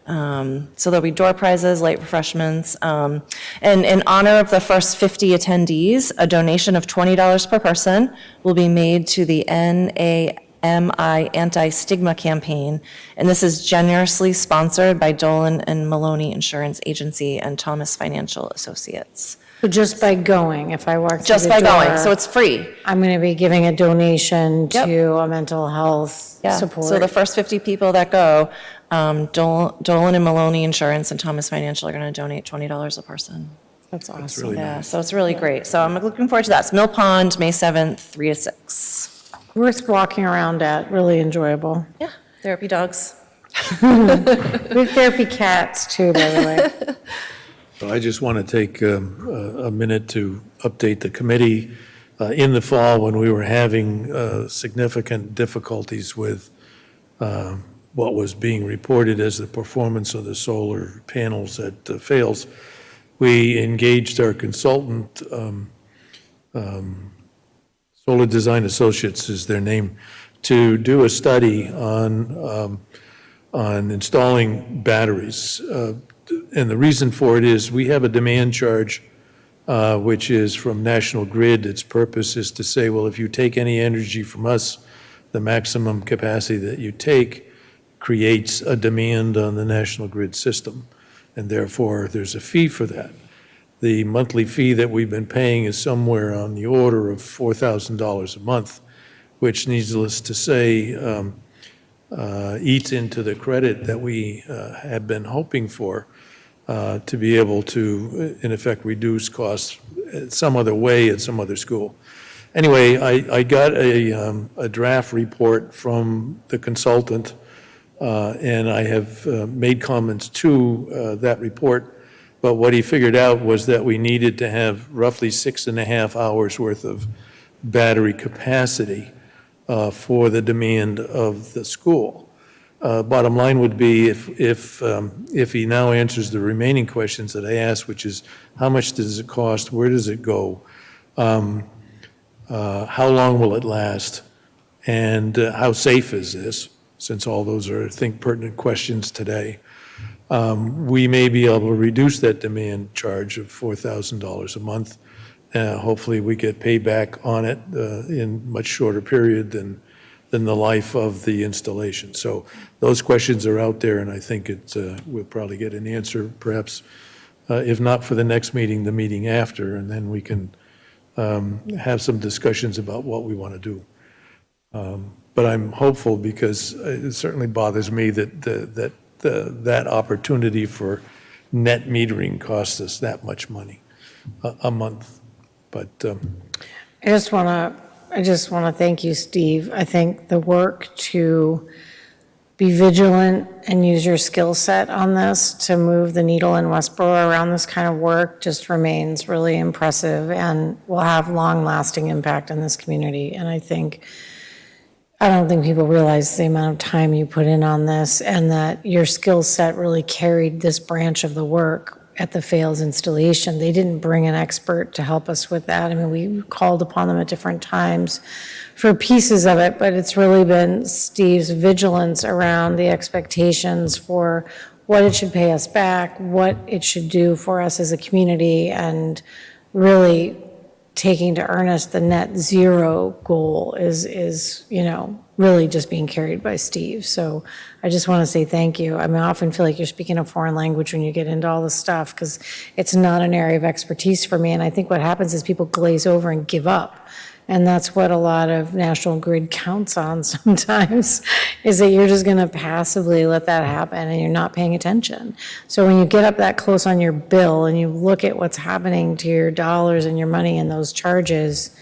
So there'll be door prizes, light refreshments. And in honor of the first 50 attendees, a donation of $20 per person will be made to the NAMI Anti-Stigma Campaign, and this is generously sponsored by Dolan and Maloney Insurance Agency and Thomas Financial Associates. But just by going, if I walk through Just the by going, door, so it's free. I'm going to be giving a donation Yep. to a mental health Yeah. support. So the first 50 people that go, Dolan and Maloney Insurance and Thomas Financial are going to donate $20 a person. That's awesome. really Yeah, so it's really great. So I'm looking forward to that. It's Mill Pond, May 7th, 3 to 6. Worth walking around at, really enjoyable. Yeah, therapy dogs. We have therapy cats too, by the way. So I just want to take a minute to update the committee. In the fall, when we were having significant difficulties with what was being reported as the performance of the solar panels at Fales, we engaged our consultant, Solar Design Associates is their name, to do a study on installing batteries. And the reason for it is we have a demand charge which is from National Grid. Its purpose is to say, well, if you take any energy from us, the maximum capacity that you take creates a demand on the National Grid system, and therefore there's a fee for that. The monthly fee that we've been paying is somewhere on the order of $4,000 a month, which, needless to say, eats into the credit that we have been hoping for to be able to, in effect, reduce costs some other way at some other school. Anyway, I got a draft report from the consultant, and I have made comments to that report. But what he figured out was that we needed to have roughly 6.5 hours worth of battery capacity for the demand of the school. Bottom line would be if he now answers the remaining questions that I asked, which is how much does it cost, where does it go, how long will it last, and how safe is this, since all those are, I think, pertinent questions today. We may be able to reduce that demand charge of $4,000 a month. Hopefully we get payback on it in much shorter period than the life of the installation. So those questions are out there, and I think we'll probably get an answer, perhaps, if not for the next meeting, the meeting after, and then we can have some discussions about what we want to do. But I'm hopeful because it certainly bothers me that that opportunity for net metering costs us that much money a month. But I just want to thank you, Steve. I think the work to be vigilant and use your skill set on this to move the needle in Westborough around this kind of work just remains really impressive and will have long-lasting impact in this community. And I don't think people realize the amount of time you put in on this and that your skill set really carried this branch of the work at the Fales installation. They didn't bring an expert to help us with that. I mean, we called upon them at different times for pieces of it, but it's really been Steve's vigilance around the expectations for what it should pay us back, what it should do for us as a community, and really taking to earnest the net zero goal is really just being carried by Steve. So I just want to say thank you. I mean, I often feel like you're speaking a foreign language when you get into all this stuff because it's not an area of expertise for me. And I think what happens is people glaze over and give up. And that's what a lot of National Grid counts on sometimes, is that you're just going to passively let that happen and you're not paying attention. So when you get up that close on your bill and you look at what's happening to your dollars and your money and those charges,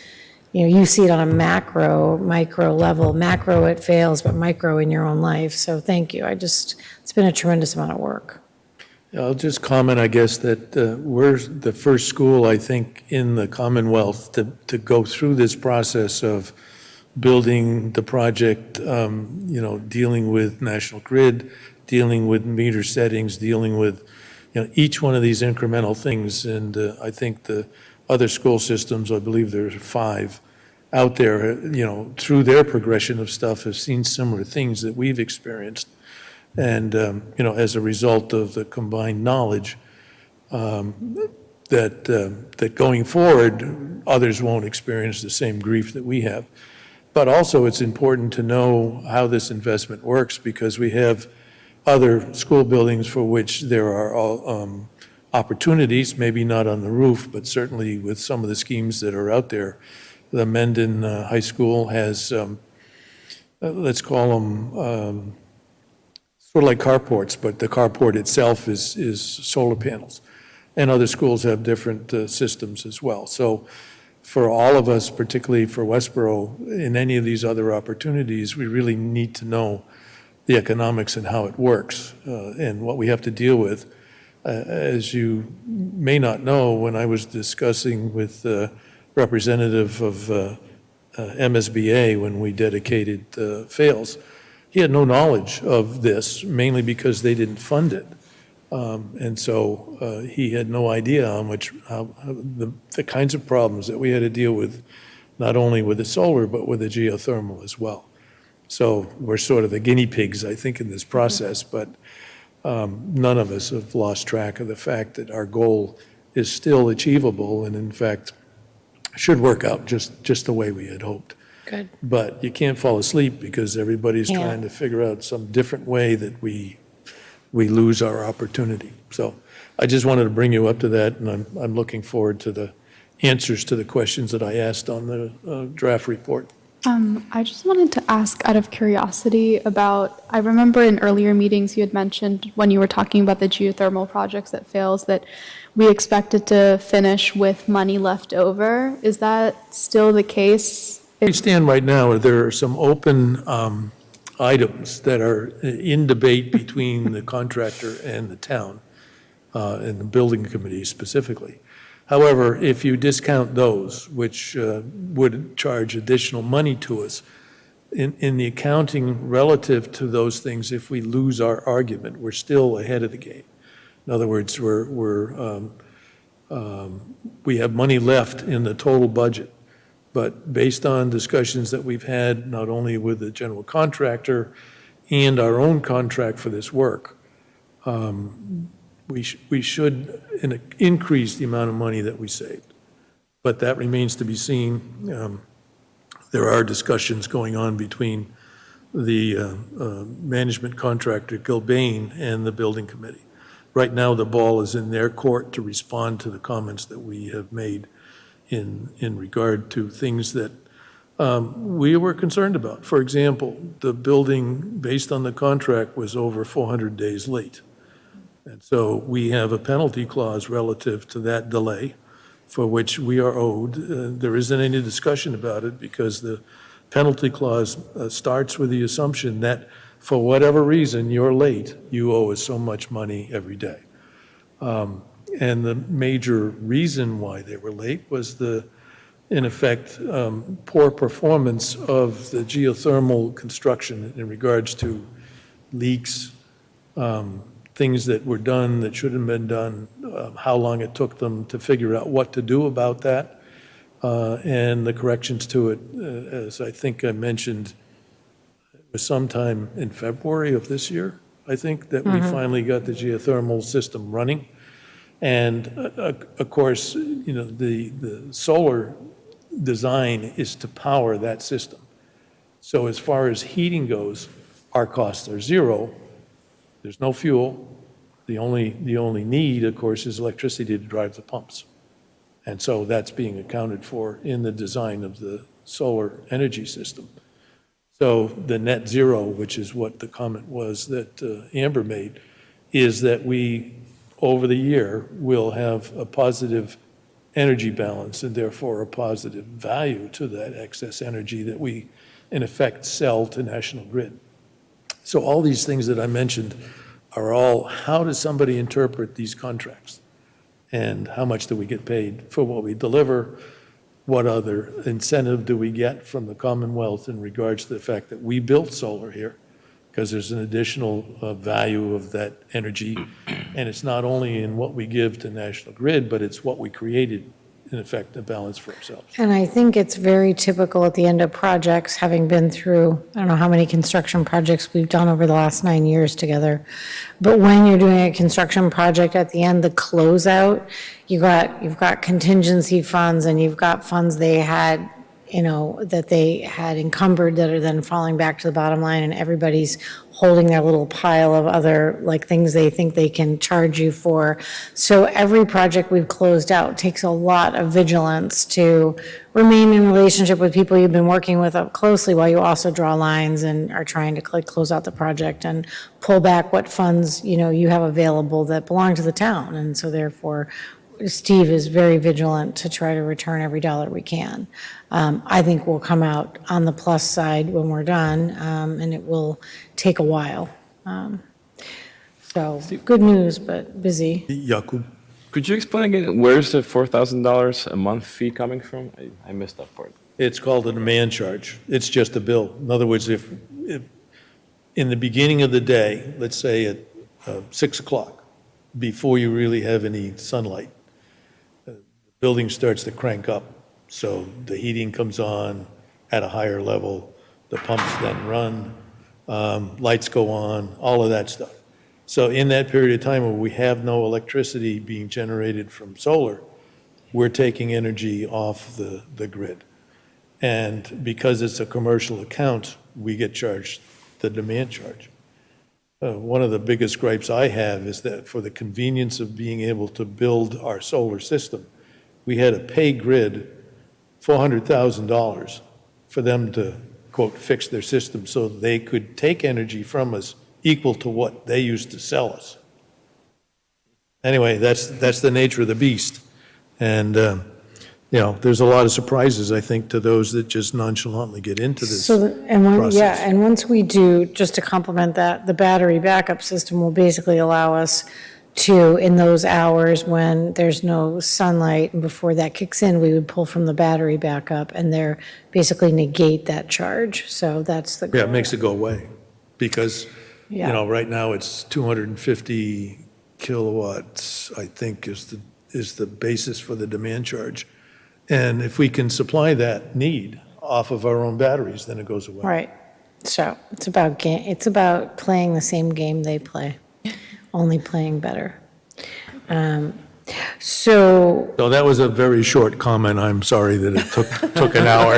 you see it on a macro, micro level. Macro, it fails, but micro in your own life. So thank you. It's been a tremendous amount of work. I'll just comment, I guess, that we're the first school, I think, in the Commonwealth to go through this process of building the project, dealing with National Grid, dealing with meter settings, dealing with, each one of these incremental things. And I think the other school systems, I believe there are 5 out there, through their progression of stuff have seen similar things that we've experienced. And, as a result of the combined knowledge, that going forward, others won't experience the same grief that we have. But also, it's important to know how this investment works because we have other school buildings for which there are opportunities, maybe not on the roof, but certainly with some of the schemes that are out there. The Mendon High School has, let's call them, sort of like carports, but the carport itself is solar panels. And other schools have different systems as well. So for all of us, particularly for Westborough, in any of these other opportunities, we really need to know the economics and how it works and what we have to deal with. As you may not know, when I was discussing with the representative of MSBA when we dedicated Fales, he had no knowledge of this, mainly because they didn't fund it. And so he had no idea how the kinds of problems that we had to deal with, not only with the solar, but with the geothermal as well. So we're sort of the guinea pigs, I think, in this process, but none of us have lost track of the fact that our goal is still achievable, and in fact, should work out just the way we had hoped. Good. But you can't fall asleep because everybody's Yeah. trying to figure out some different way that we lose our opportunity. So I just wanted to bring you up to that, and I'm looking forward to the answers to the questions that I asked on the draft report. I just wanted to ask out of curiosity about, I remember in earlier meetings you had mentioned when you were talking about the geothermal projects that fails that we expected to finish with money left over. Is that still the case? Where we stand right now, there are some open items that are in debate between the contractor and the town, and the building committee specifically. However, if you discount those, which would charge additional money to us, in the accounting relative to those things, if we lose our argument, we're still ahead of the game. In other words, we have money left in the total budget. But based on discussions that we've had, not only with the general contractor and our own contract for this work, we should increase the amount of money that we saved. But that remains to be seen. There are discussions going on between the management contractor, Gilbane, and the building committee. Right now, the ball is in their court to respond to the comments that we have made in regard to things that we were concerned about. For example, the building, based on the contract, was over 400 days late. And so we have a penalty clause relative to that delay for which we are owed. There isn't any discussion about it because the penalty clause starts with the assumption that for whatever reason you're late, you owe us so much money every day. And the major reason why they were late was in effect, poor performance of the geothermal construction in regards to leaks, things that were done that shouldn't have been done, how long it took them to figure out what to do about that, and the corrections to it. As I think I mentioned, it was sometime in February of this year, I think, that we finally got the geothermal system running. And of course, the solar design is to power that system. So as far as heating goes, our costs are zero. There's no fuel. The only need, of course, is electricity to drive the pumps. And so that's being accounted for in the design of the solar energy system. So the net zero, which is what the comment was that Amber made, is that we, over the year, will have a positive energy balance and therefore a positive value to that excess energy that we, in effect, sell to National Grid. So all these things that I mentioned are all, how does somebody interpret these contracts? And how much do we get paid for what we deliver? What other incentive do we get from the Commonwealth in regards to the fact that we built solar here? Because there's an additional value of that energy. And it's not only in what we give to National Grid, but it's what we created, in effect, a balance for ourselves. And I think it's very typical at the end of projects, having been through, I don't know how many construction projects we've done over the last 9 years together. But when you're doing a construction project, at the end, the closeout, you've got contingency funds and you've got funds they had, that they had encumbered that are then falling back to the bottom line, and everybody's holding their little pile of other, things they think they can charge you for. So every project we've closed out takes a lot of vigilance to remain in relationship with people you've been working with up closely while you also draw lines and are trying to close out the project and pull back what funds, you have available that belong to the town. And so therefore, Steve is very vigilant to try to return every dollar we can. I think we'll come out on the plus side when we're done, and it will take a while. So good news, but busy. Jakub? Could you explain again, where's the $4,000 a month fee coming from? I missed that part. It's called a demand charge. It's just a bill. In other words, if in the beginning of the day, let's say at 6 o'clock, before you really have any sunlight, the building starts to crank up. So the heating comes on at a higher level, the pumps then run, lights go on, all of that stuff. So in that period of time where we have no electricity being generated from solar, we're taking energy off the grid. And because it's a commercial account, we get charged the demand charge. One of the biggest gripes I have is that for the convenience of being able to build our solar system, we had to pay grid $400,000 for them to, quote, fix their system so they could take energy from us equal to what they used to sell us. Anyway, that's the nature of the beast. And, there's a lot of surprises, I think, to those that just nonchalantly get into this process. And once we do, just to complement that, the battery backup system will basically allow us to, in those hours when there's no sunlight, and before that kicks in, we would pull from the battery backup and there basically negate that charge. So that's the goal. Yeah, it makes it go away because, Yeah. right now it's 250 kilowatts, I think, is the basis for the demand charge. And if we can supply that need off of our own batteries, then it goes away. Right. So it's about playing the same game they play, only playing better. So So that was a very short comment. I'm sorry that it took an hour.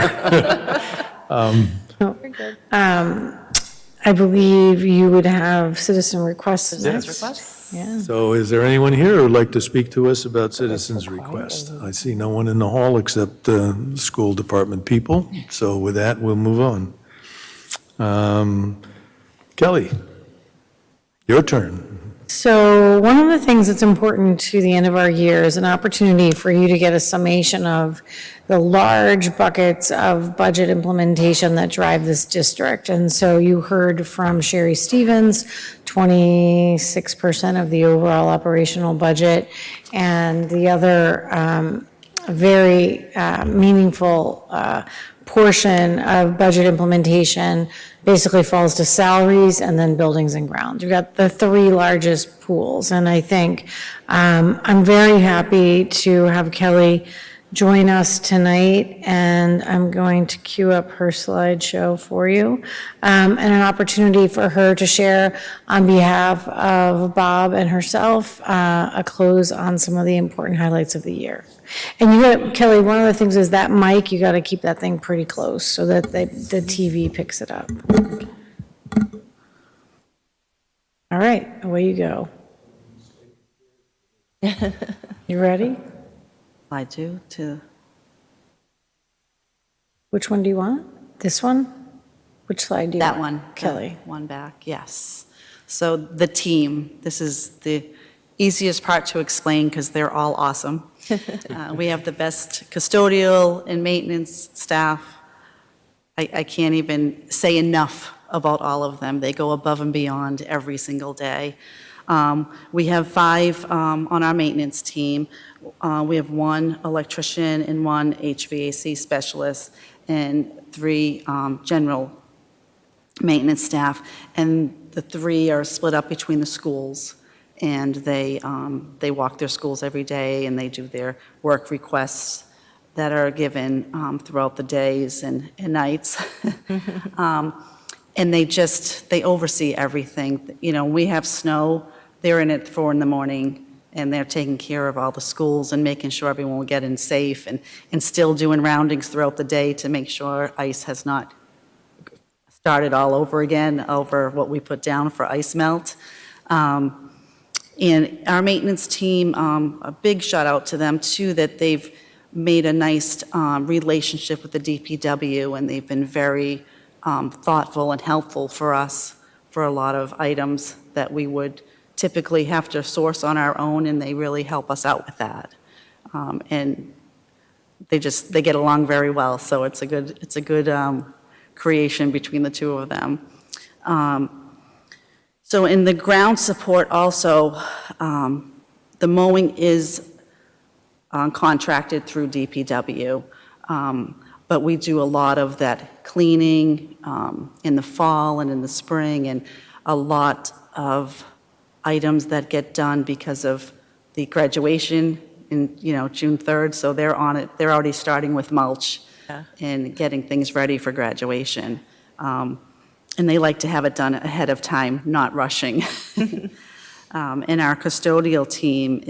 I believe you would have citizen requests. Requests? Yeah. So is there anyone here who would like to speak to us about citizens' request? I see no one in the hall except school department people. So with that, we'll move on. Kelly, your turn. So one of the things that's important to the end of our year is an opportunity for you to get a summation of the large buckets of budget implementation that drive this district. And so you heard from Sherry Stevens, 26% of the overall operational budget, and the other very meaningful portion of budget implementation basically falls to salaries and then buildings and grounds. You've got the three largest pools, and I think I'm very happy to have Kelly join us tonight, and I'm going to queue up her slideshow for you, and an opportunity for her to share on behalf of Bob and herself a close on some of the important highlights of the year. And you got, Kelly, one of the things is that mic, you got to keep that thing pretty close so that the TV picks it up. All right, away you go. You ready? I do, to, Which one do you want? This one? Which slide do you that want? one. Kelly. the One back, yes. So the team, this is the easiest part to explain because they're all awesome. We have the best custodial and maintenance staff. I can't even say enough about all of them. They go above and beyond every single day. We have 5 on our maintenance team. We have 1 electrician and 1 HVAC specialist and 3 general maintenance staff. And the 3 are split up between the schools. And they walk their schools every day and they do their work requests that are given throughout the days and nights. And they oversee everything. We have snow, they're in at 4 in the morning, and they're taking care of all the schools and making sure everyone will get in safe, and still doing roundings throughout the day to make sure ice has not started all over again over what we put down for ice melt. And our maintenance team, a big shout out to them too, that they've made a nice relationship with the DPW, and they've been very thoughtful and helpful for us for a lot of items that we would typically have to source on our own, and they really help us out with that. And they get along very well, so it's a good creation between the two of them. So in the ground support also, the mowing is contracted through DPW, but we do a lot of that cleaning in the fall and in the spring, and a lot of items that get done because of the graduation in June 3rd. So they're on it. They're already starting with mulch and getting things ready for graduation. And they like to have it done ahead of time, not rushing. And our custodial team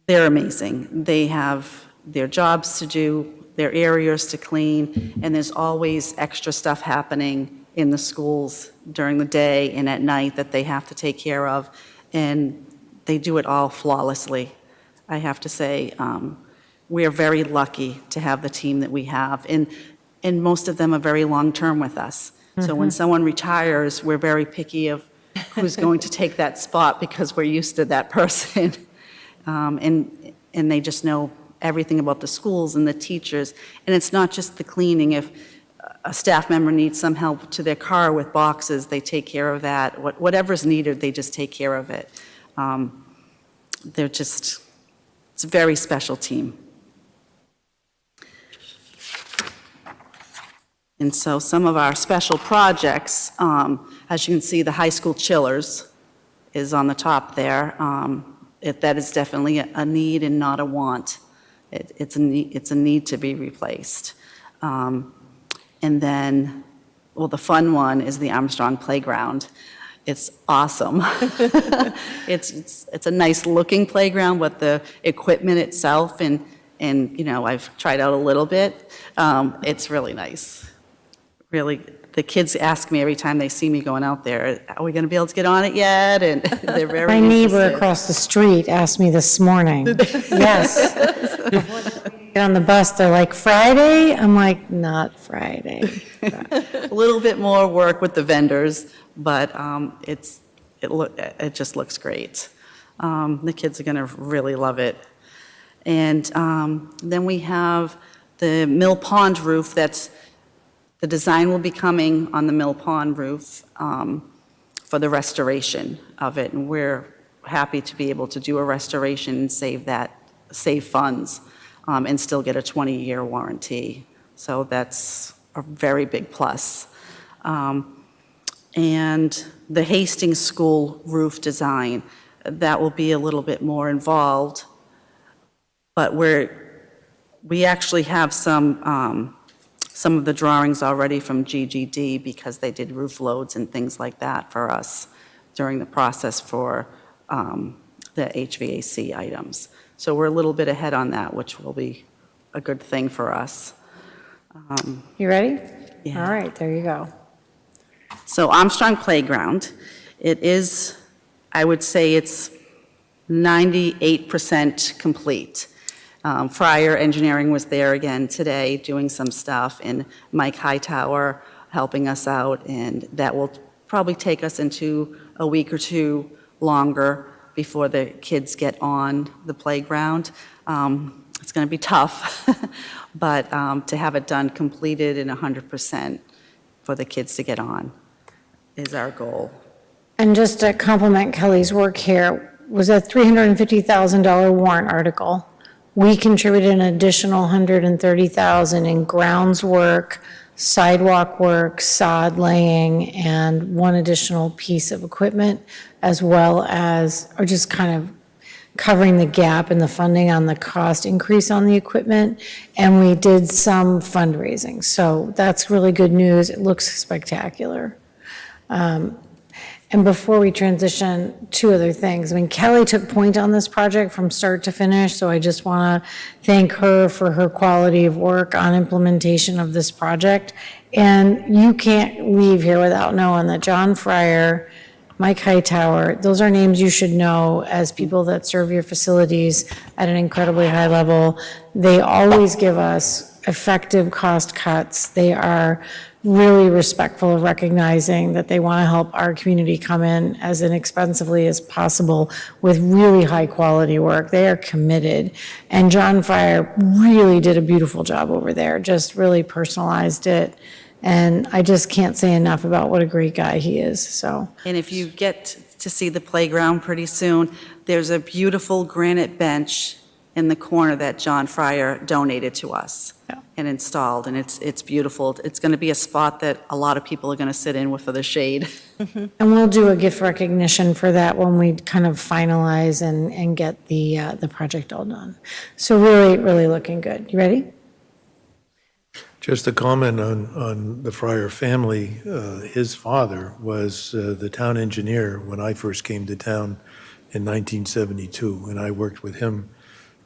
they're amazing. They have their jobs to do, their areas to clean, and there's always extra stuff happening in the schools during the day and at night that they have to take care of, and they do it all flawlessly. I have to say, we are very lucky to have the team that we have, and most of them are very long-term with us. So when someone retires, we're very picky of who's going to take that spot because we're used to that person. And they just know everything about the schools and the teachers. And it's not just the cleaning. If a staff member needs some help to their car with boxes, they take care of that. Whatever's needed, they just take care of it. It's a very special team. And so some of our special projects, as you can see, the high school chillers is on the top there. That is definitely a need and not a want. It's a need to be replaced. And then, well, the fun one is the Armstrong Playground. It's awesome. It's a nice looking playground, but the equipment itself and I've tried out a little bit. It's really nice. Really, the kids ask me every time they see me going out there, are we going to be able to get on it yet? And they're very My neighbor interested. across the street asked me this morning. Yes. Before they get on the bus, they're like, Friday? I'm like, not Friday. A little bit more work with the vendors, but it just looks great. The kids are going to really love it. And then we have the Mill Pond roof. The design will be coming on the Mill Pond roof for the restoration of it, and we're happy to be able to do a restoration and save funds, and still get a 20-year warranty. So that's a very big plus. And the Hastings School roof design, that will be a little bit more involved, but we actually have some of the drawings already from GGD because they did roof loads and things like that for us during the process for the HVAC items. So we're a little bit ahead on that, which will be a good thing for us. You ready? Yeah. All right, there you go. So Armstrong Playground, I would say it's 98% complete. Fryer Engineering was there again today doing some stuff, and Mike Hightower helping us out, and that will probably take us into a week or two longer before the kids get on the playground. It's going to be tough, but to have it done, completed, and 100% for the kids to get on is our goal. And just to compliment Kelly's work here, was a $350,000 warrant article. We contributed an additional $130,000 in grounds work, sidewalk work, sod laying, and one additional piece of equipment, as well as, or just kind of covering the gap in the funding on the cost increase on the equipment. And we did some fundraising. So that's really good news. It looks spectacular. And before we transition, two other things. I mean, Kelly took point on this project from start to finish, so I just want to thank her for her quality of work on implementation of this project. And you can't leave here without knowing that John Fryer, Mike Hightower, those are names you should know as people that serve your facilities at an incredibly high level. They always give us effective cost cuts. They are really respectful of recognizing that they want to help our community come in as inexpensively as possible with really high quality work. They are committed. And John Fryer really did a beautiful job over there, just really personalized it. And I just can't say enough about what a great guy he is, so. And if you get to see the playground pretty soon, there's a beautiful granite bench in the corner that John Fryer donated to us and installed, and it's beautiful. It's going to be a spot that a lot of people are going to sit in with for the shade. And we'll do a gift recognition for that when we kind of finalize and get the project all done. So really, really looking good. You ready? Just a comment on the Fryer family. His father was the town engineer when I first came to town in 1972, and I worked with him,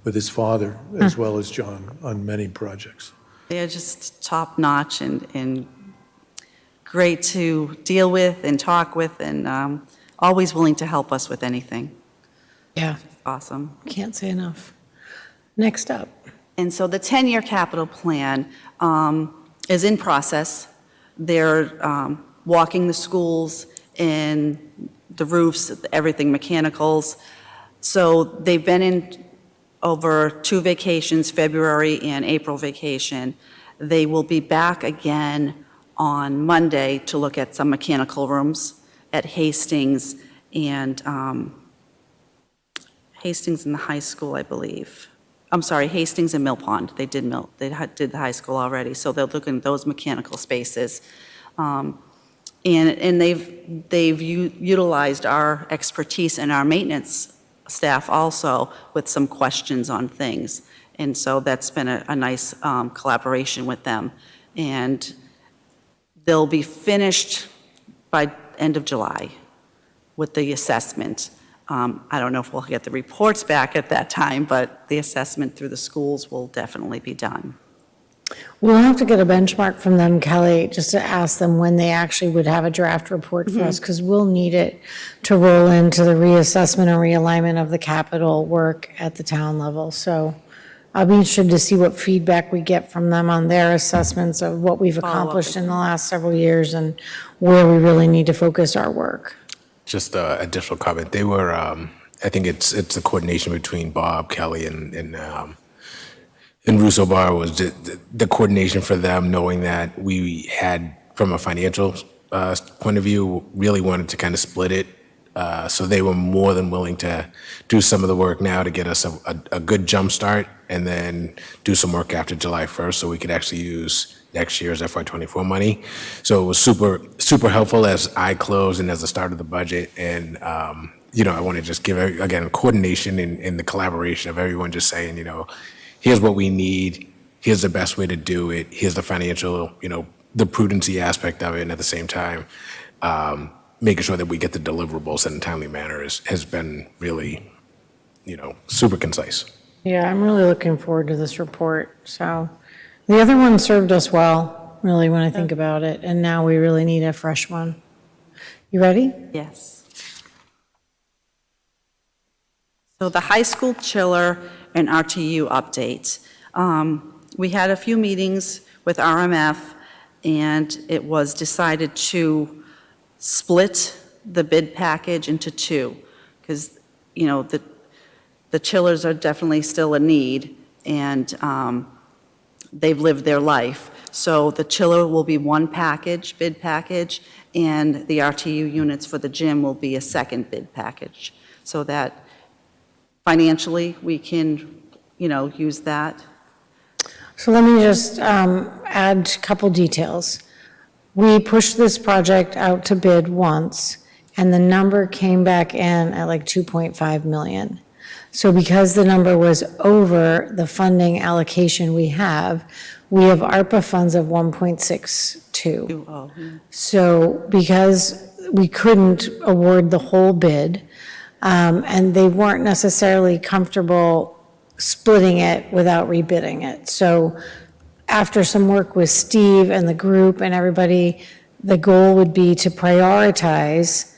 with his father, as well as John, on many projects. They're just top-notch and great to deal with and talk with, and always willing to help us with anything. Yeah, Awesome. can't say enough. Next up. And so the 10-year capital plan is in process. They're walking the schools and the roofs, everything mechanicals. So they've been in over 2 vacations, February and April vacation. They will be back again on Monday to look at some mechanical rooms at Hastings and Hastings in the high school, I believe. I'm sorry, Hastings and Mill Pond. They did the high school already, so they'll look in those mechanical spaces. And they've utilized our expertise and our maintenance staff also with some questions on things. And so that's been a nice collaboration with them. And they'll be finished by end of July with the assessment. I don't know if we'll get the reports back at that time, but the assessment through the schools will definitely be done. We'll have to get a benchmark from them, Kelly, just to ask them when they actually would have a draft report for us, because we'll need it to roll into the reassessment and realignment of the capital work at the town level. So I'll be interested to see what feedback we get from them on their assessments of what we've accomplished in the last several years and where we really need to focus our work. Just an additional comment. They were, I think it's a coordination between Bob, Kelly, and Russo Bar was the coordination for them, knowing that we had, from a financial point of view, really wanted to kind of split it. So they were more than willing to do some of the work now to get us a good jump start, and then do some work after July 1st so we could actually use next year's FY24 money. So it was super, super helpful as I closed and as the start of the budget. And, I want to just give, again, coordination and the collaboration of everyone just saying, here's what we need, here's the best way to do it, here's the financial, the prudency aspect of it, and at the same time, making sure that we get the deliverables in a timely manner has been really, super concise. Yeah, I'm really looking forward to this report. So the other one served us well, really, when I think about it, and now we really need a fresh one. You ready? Yes. So the high school chiller and RTU update. We had a few meetings with RMF, and it was decided to split the bid package into 2, because, the chillers are definitely still a need, and they've lived their life. So the chiller will be one package, bid package, and the RTU units for the gym will be a second bid package, so that financially we can, use that. So let me just add a couple details. We pushed this project out to bid once, and the number came back in at like 2.5 million. So because the number was over the funding allocation we have ARPA funds of 1.62. Oh, So because we couldn't award the whole bid, and they weren't necessarily comfortable splitting it without rebidding it. So after some work with Steve and the group and everybody, the goal would be to prioritize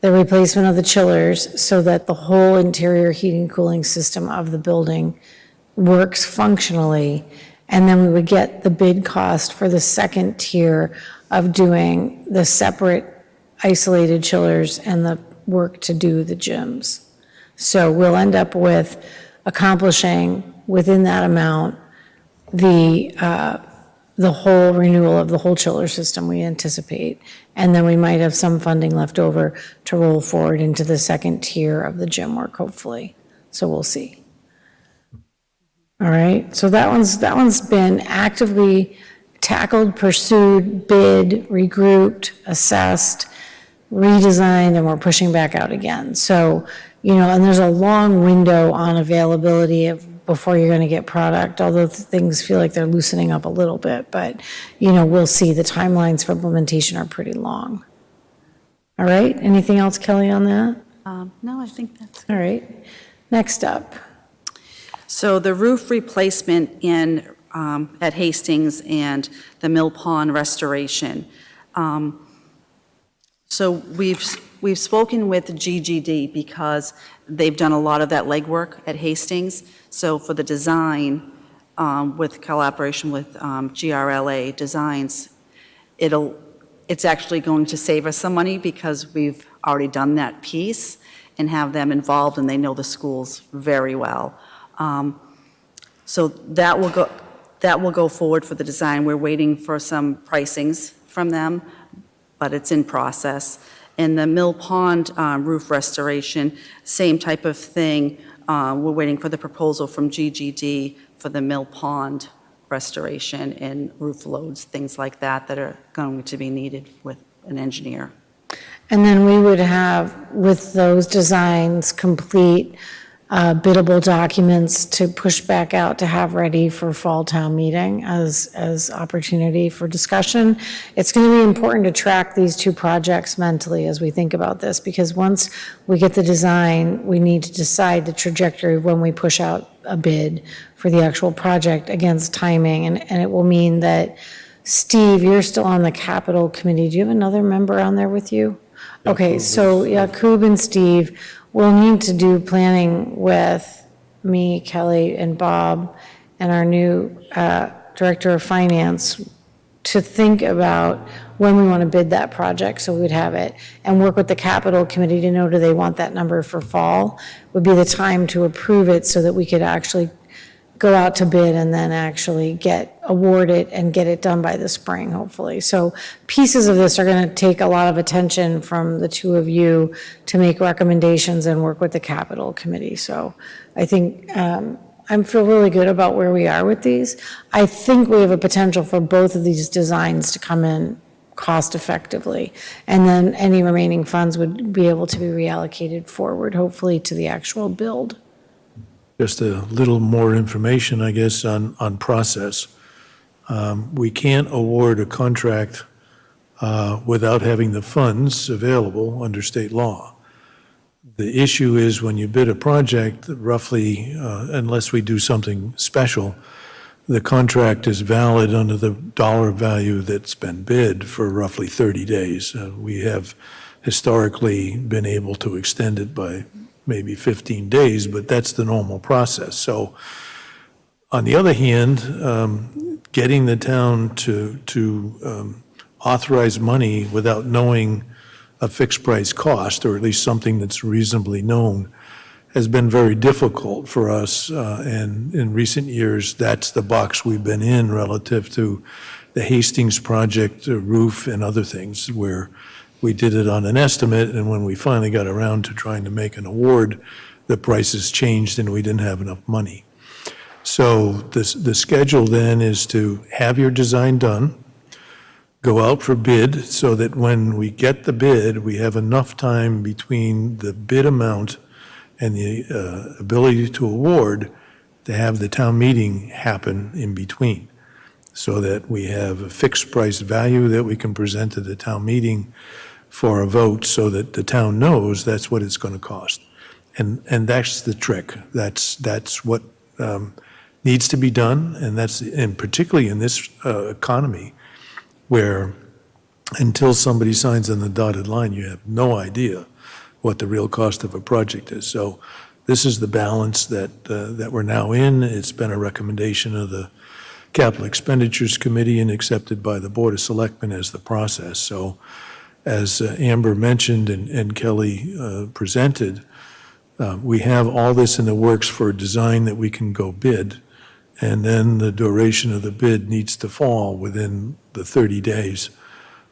the replacement of the chillers so that the whole interior heating cooling system of the building works functionally. And then we would get the bid cost for the second tier of doing the separate isolated chillers and the work to do the gyms. So we'll end up with accomplishing within that amount the whole renewal of the whole chiller system we anticipate. And then we might have some funding left over to roll forward into the second tier of the gym work, hopefully. So we'll see. All right, so that one's been actively tackled, pursued, bid, regrouped, assessed, redesigned, and we're pushing back out again. So, and there's a long window on availability of before you're going to get product, although things feel like they're loosening up a little bit. But, you know, we'll see. The timelines for implementation are pretty long. All right, anything else, Kelly, on that? No, I think that's. All right, next up. So the roof replacement at Hastings and the Mill Pond restoration. So we've spoken with GGD because they've done a lot of that legwork at Hastings. So for the design, with collaboration with GRLA Designs, it's actually going to save us some money because we've already done that piece and have them involved, and they know the schools very well. So that will go forward for the design. We're waiting for some pricings from them, but it's in process. And the Mill Pond roof restoration, same type of thing. We're waiting for the proposal from GGD for the Mill Pond restoration and roof loads, things like that, that are going to be needed with an engineer. And then we would have, with those designs complete, biddable documents to push back out to have ready for fall town meeting as opportunity for discussion. It's going to be important to track these two projects mentally as we think about this, because once we get the design, we need to decide the trajectory when we push out a bid for the actual project against timing. And it will mean that, Steve, you're still on the capital committee. Do you have another member on there with you? Okay, so Yakub and Steve will need to do planning with me, Kelly, and Bob, and our new Director of Finance to think about when we want to bid that project, so we'd have it, and work with the capital committee to know, do they want that number for fall? Would be the time to approve it so that we could actually go out to bid and then actually get awarded and get it done by the spring, hopefully. So pieces of this are going to take a lot of attention from the two of you to make recommendations and work with the capital committee. So I think I feel really good about where we are with these. I think we have a potential for both of these designs to come in cost effectively. And then any remaining funds would be able to be reallocated forward, hopefully to the actual build. Just a little more information, I guess, on process. We can't award a contract without having the funds available under state law. The issue is when you bid a project, roughly, unless we do something special, the contract is valid under the dollar value that's been bid for roughly 30 days. We have historically been able to extend it by maybe 15 days, but that's the normal process. So on the other hand, getting the town to authorize money without knowing a fixed price cost, or at least something that's reasonably known, has been very difficult for us. And in recent years, that's the box we've been in relative to the Hastings project, roof and other things, where we did it on an estimate, and when we finally got around to trying to make an award, the prices changed and we didn't have enough money. So the schedule then is to have your design done, go out for bid, so that when we get the bid, we have enough time between the bid amount and the ability to award to have the town meeting happen in between, so that we have a fixed price value that we can present to the town meeting for a vote, so that the town knows that's what it's going to cost. And that's the trick. That's what needs to be done, and particularly in this economy, where until somebody signs on the dotted line, you have no idea what the real cost of a project is. So this is the balance that we're now in. It's been a recommendation of the Capital Expenditures Committee and accepted by the Board of Selectmen as the process. So as Amber mentioned and Kelly presented, we have all this in the works for a design that we can go bid, and then the duration of the bid needs to fall within the 30 days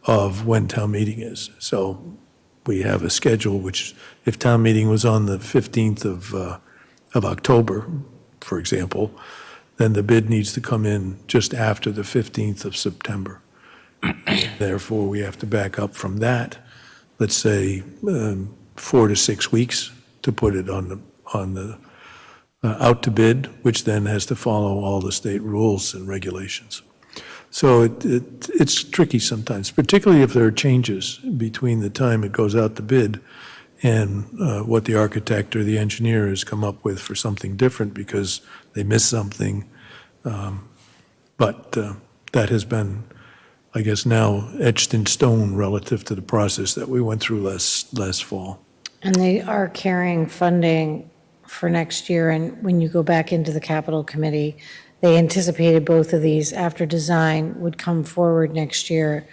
of when town meeting is. So we have a schedule which, if town meeting was on the 15th of October, for example, then the bid needs to come in just after the 15th of September. Therefore, we have to back up from that, let's say 4 to 6 weeks, to put it on the out to bid, which then has to follow all the state rules and regulations. So it's tricky sometimes, particularly if there are changes between the time it goes out to bid and what the architect or the engineer has come up with for something different because they missed something. But that has been, I guess, now etched in stone relative to the process that we went through last fall. And they are carrying funding for next year, and when you go back into the capital committee, they anticipated both of these after design would come forward next year,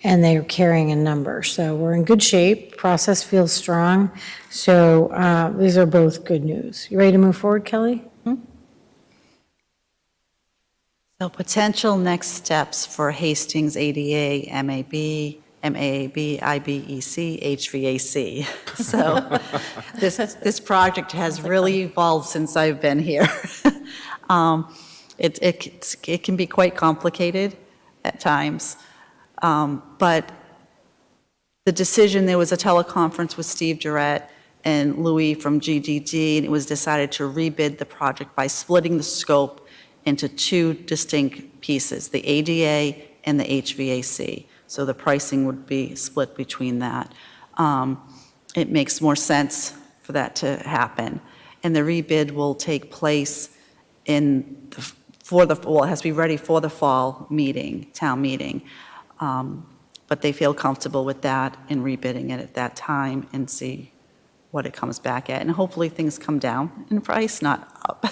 and they're carrying a number. So we're in good shape, process feels strong, so these are both good news. You ready to move forward, Kelly? So potential next steps for Hastings ADA, MAB, IBEC, HVAC. So this project has really evolved since I've been here. It can be quite complicated at times, but the decision, there was a teleconference with Steve Durrett and Louis from GDG, and it was decided to rebid the project by splitting the scope into two distinct pieces, the ADA and the HVAC. So the pricing would be split between that. It makes more sense for that to happen. And the rebid will take place it has to be ready for the fall meeting, town meeting. But they feel comfortable with that and rebidding it at that time and see what it comes back at. And hopefully things come down in price, not up.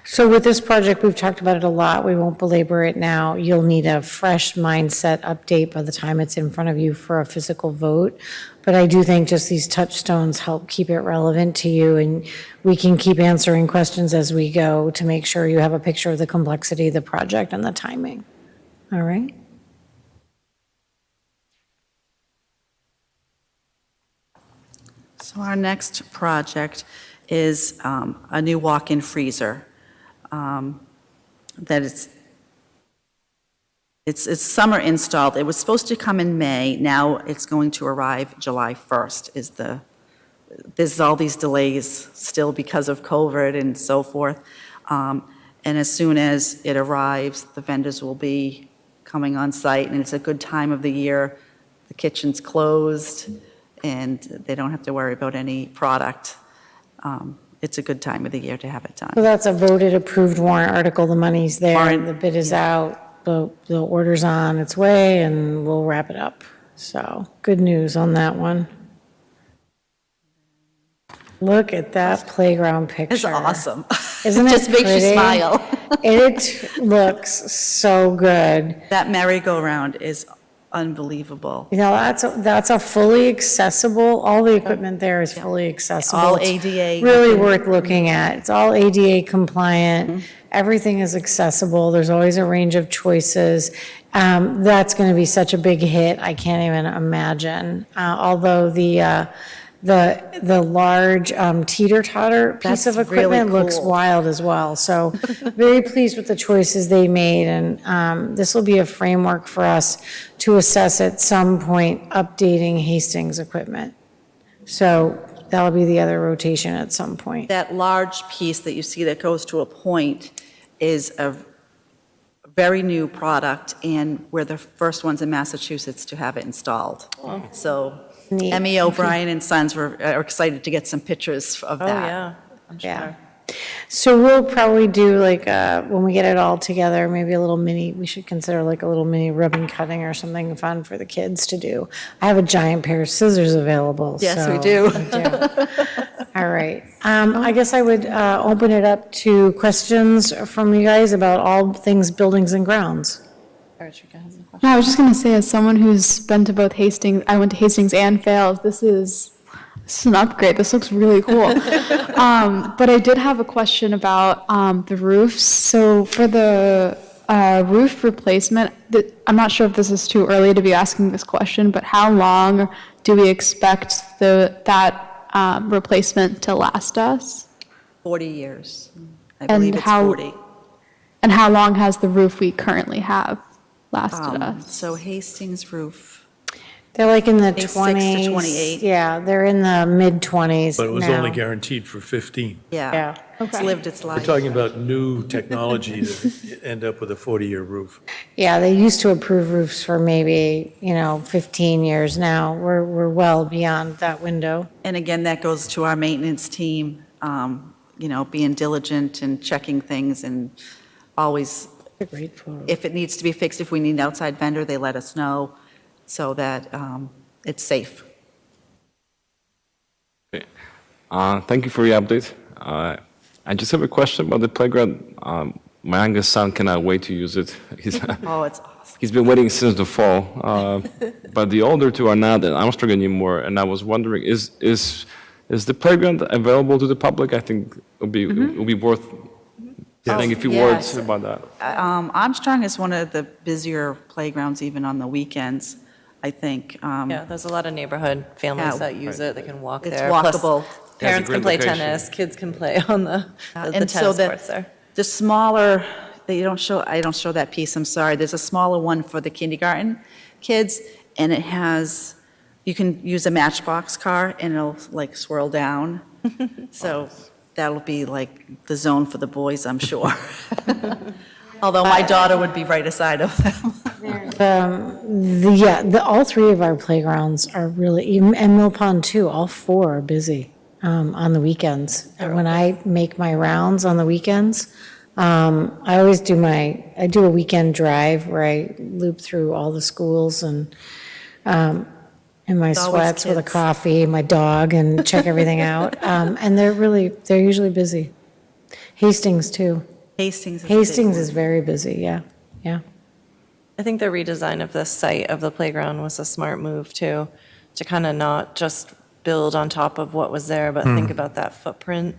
So with this project, we've talked about it a lot. We won't belabor it now. You'll need a fresh mindset update by the time it's in front of you for a physical vote. But I do think just these touchstones help keep it relevant to you, and we can keep answering questions as we go to make sure you have a picture of the complexity of the project and the timing. All right? So our next project is a new walk-in freezer. That it's summer installed. It was supposed to come in May. Now it's going to arrive July 1st. There's all these delays still because of COVID and so forth. And as soon as it arrives, the vendors will be coming on site, and it's a good time of the year. The kitchen's closed, and they don't have to worry about any product. It's a good time of the year to have it done. So that's a voted, approved warrant article. The money's there, Warrant, the bid is out, the order's on its way, and we'll wrap it up. So good news on that one. Look at that playground picture. It's awesome. Isn't it Just makes you pretty? smile. It looks so good. That merry-go-round is unbelievable. You know, that's a fully accessible, all the equipment there is fully accessible. All It's ADA. really worth looking at. It's all ADA compliant. Everything is accessible. There's always a range of choices. That's going to be such a big hit. I can't even imagine. Although the large teeter-totter piece That's of really equipment looks cool. wild as well. So very pleased with the choices they made, and this will be a framework for us to assess at some point updating Hastings equipment. So that'll be the other rotation at some point. That large piece that you see that goes to a point is a very new product, and we're the first ones in Massachusetts to have it installed. So Neat. Emmy O'Brien and Sons are excited to get some pictures of Oh, that. yeah, I'm Yeah. sure. So we'll probably do like, when we get it all together, maybe a little mini, we should consider like a little mini ribbon cutting or something fun for the kids to do. I have a giant pair of scissors available. Yes, we so- do. I do. All right. I guess I would open it up to questions from you guys about all things buildings and grounds. No, I was just going to say, as someone who's been to both Hastings, I went to Hastings and Fales, this is an upgrade. This looks really cool. But I did have a question about the roofs. So for the roof replacement, I'm not sure if this is too early to be asking this question, but how long do we expect that replacement to last us? 40 years. I And believe it's how- 40. And how long has the roof we currently have lasted us? So Hastings roof, They're like in the 26 to 20s. 28. Yeah, they're in the mid-20s But it was now. only guaranteed for 15. Yeah. It's lived its life. We're talking about new technology to end up with a 40-year roof. Yeah, they used to approve roofs for maybe, 15 years now. We're well beyond that window. And again, that goes to our maintenance team, being diligent and checking things and always, A great photo. if it needs to be fixed, if we need an outside vendor, they let us know so that it's safe. Okay. Thank you for your update. I just have a question about the playground. My youngest son cannot wait to use it. Oh, it's awesome. He's been waiting since the fall, but the older two are not in Armstrong anymore. And I was wondering, is the playground available to the public? I think it would be worth saying a few words Yes. about that. Armstrong is one of the busier playgrounds even on the weekends, I think. Yeah, there's a lot of neighborhood families Yeah. that use it, they can walk It's there. Plus, walkable. Parents great can play location. tennis, kids can play on the And so tennis courts there. the smaller, I don't show that piece, I'm sorry. There's a smaller one for the kindergarten kids, and it has, you can use a Matchbox car, and it'll like swirl down. So that'll be like the zone for the boys, I'm sure. Although my daughter would be right aside of them. All three of our playgrounds are really, and Mill Pond too, all four are busy on the weekends. And when I make my rounds on the weekends, I always do a weekend drive where I loop through all the schools and in my It's always sweats with a kids. coffee, my dog, and check everything out. And they're usually busy. Hastings too. Hastings is a big Hastings one. is very busy, yeah. I think the redesign of the site of the playground was a smart move too, to kind of not just build on top of what was there, but think about that footprint.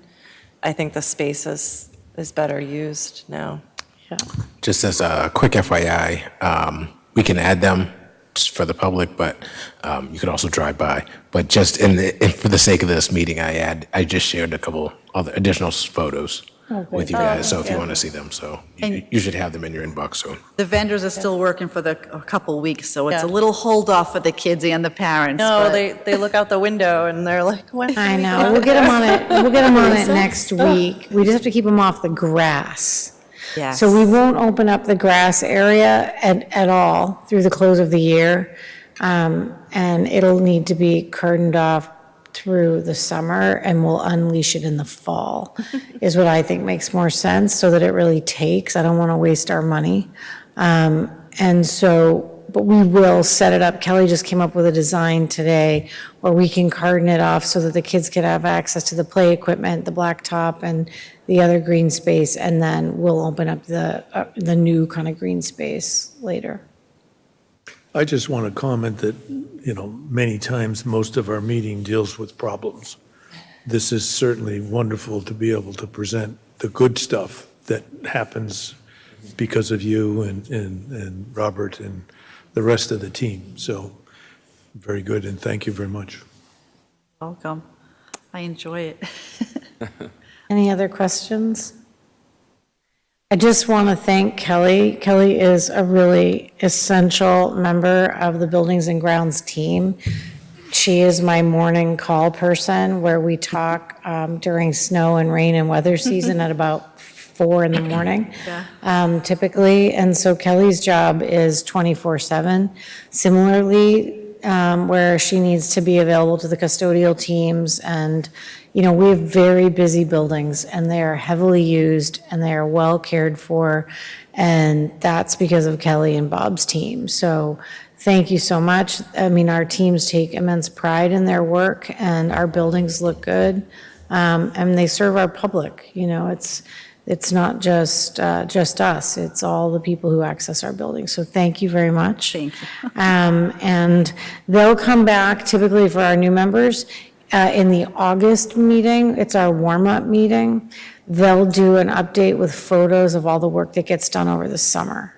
I think the space is better used now. Just as a quick FYI, we can add them just for the public, but you could also drive by. But just for the sake of this meeting, I just shared a couple other additional photos with you guys. So if you want to see them, so you should have them in your inbox soon. The vendors are still working for a couple weeks, so it's a Yeah. little hold off for the kids and the parents. No, but- they look out the window and they're like, when? I know, we'll get them on it, next week. We just have to keep them off the grass. Yes. So we won't open up the grass area at all through the close of the year. And it'll need to be curtained off through the summer, and we'll unleash it in the fall, is what I think makes more sense, so that it really takes. I don't want to waste our money. But we will set it up. Kelly just came up with a design today where we can carton it off so that the kids can have access to the play equipment, the blacktop, and the other green space, and then we'll open up the new kind of green space later. I just want to comment that, many times, most of our meeting deals with problems. This is certainly wonderful to be able to present the good stuff that happens because of you and Robert and the rest of the team. So, very good, and thank you very much. Welcome. I enjoy it. Any other questions? I just want to thank Kelly. Kelly is a really essential member of the Buildings and Grounds team. She is my morning call person where we talk during snow and rain and weather season at about 4 in the morning, typically. And so Kelly's job is 24/7. Similarly, where she needs to be available to the custodial teams. And, we have very busy buildings, and they are heavily used, and they are well cared for. And that's because of Kelly and Bob's team. So thank you so much. I mean, our teams take immense pride in their work, and our buildings look good. And they serve our public. It's not just us, it's all the people who access our buildings. So thank you very much. Thank you. And they'll come back typically for our new members in the August meeting. It's our warm-up meeting. They'll do an update with photos of all the work that gets done over the summer.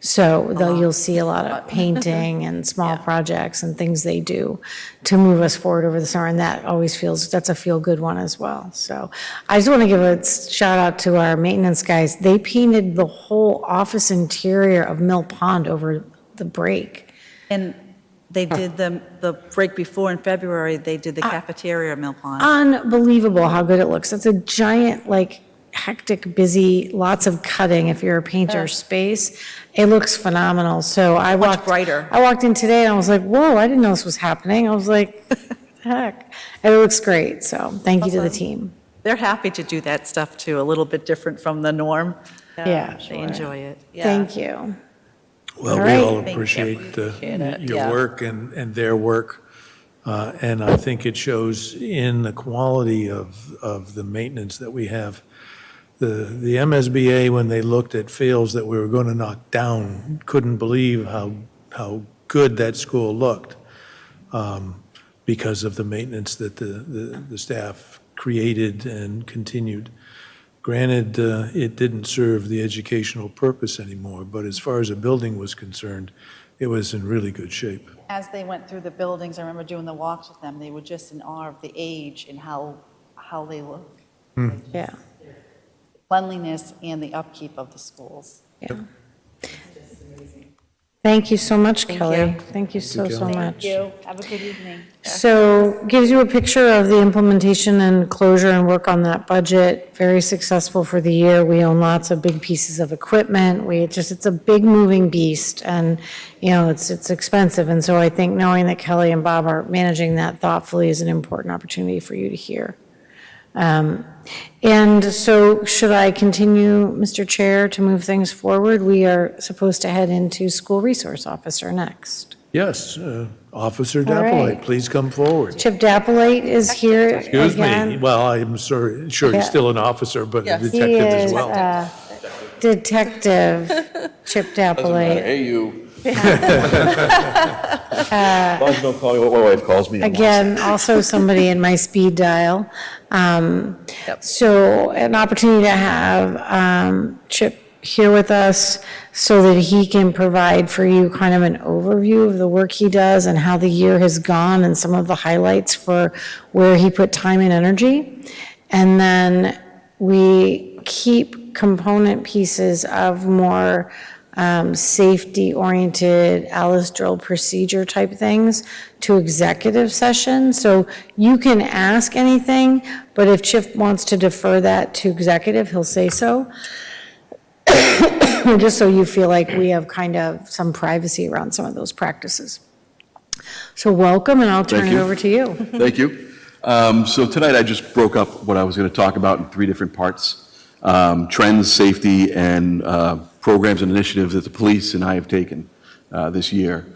So you'll see a lot of painting and small projects and things they do to move us forward over the summer, and that's a feel-good one as well. So I just want to give a shout out to our maintenance guys. They painted the whole office interior of Mill Pond over the break. And They did the break before in February, they did the cafeteria meal plan. Unbelievable how good it looks. It's a giant, like, hectic, busy, lots of cutting if you're a painter space. It looks phenomenal. So I Much walked. brighter. I walked in today and I was like, whoa, I didn't know this was happening. I was like, heck. And it looks great. So thank you to the team. They're happy to do that stuff too, a little bit different from the norm. Yeah. They enjoy it. Thank you. Well, All we right. all Thank you. appreciate it. your Yeah. work and their work. And I think it shows in the quality of the maintenance that we have. The MSBA, when they looked at fields that we were going to knock down, couldn't believe how good that school looked because of the maintenance that the staff created and continued. Granted, it didn't serve the educational purpose anymore, but as far as the building was concerned, it was in really good shape. As they went through the buildings, I remember doing the walks with them, they were just in awe of the age and how they look. Yeah. Cleanliness and the upkeep of the schools. Yeah. Thank you so much, Kelly. you. Thank you so much. Thank you. Have a good evening. So gives you a picture of the implementation and closure and work on that budget. Very successful for the year. We own lots of big pieces of equipment. It's a big moving beast and, it's expensive. And so I think knowing that Kelly and Bob are managing that thoughtfully is an important opportunity for you to hear. And so should I continue, Mr. Chair, to move things forward? We are supposed to head into school resource officer next. Yes, Officer All right. Dappley, please come forward. Chip Dapplate is here Excuse again. me, well, I'm sure Yeah. he's still an officer, but a Yes. He detective as is well. Detective Chip Dapplate. Hey, you. As long as you don't call me what my wife calls me. I'm Again, also somebody in my speed dial. So an opportunity to have Chip here with us so that he can provide for you kind of an overview of the work he does and how the year has gone and some of the highlights for where he put time and energy. And then we keep component pieces of more safety-oriented Alice drill procedure type things to executive session. So you can ask anything, but if Chip wants to defer that to executive, he'll say so. Just so you feel like we have kind of some privacy around some of those practices. So welcome, and I'll turn Thank it you. over to you. Thank you. So tonight I just broke up what I was going to talk about in 3 different parts. Trends, safety, and programs and initiatives that the police and I have taken this year.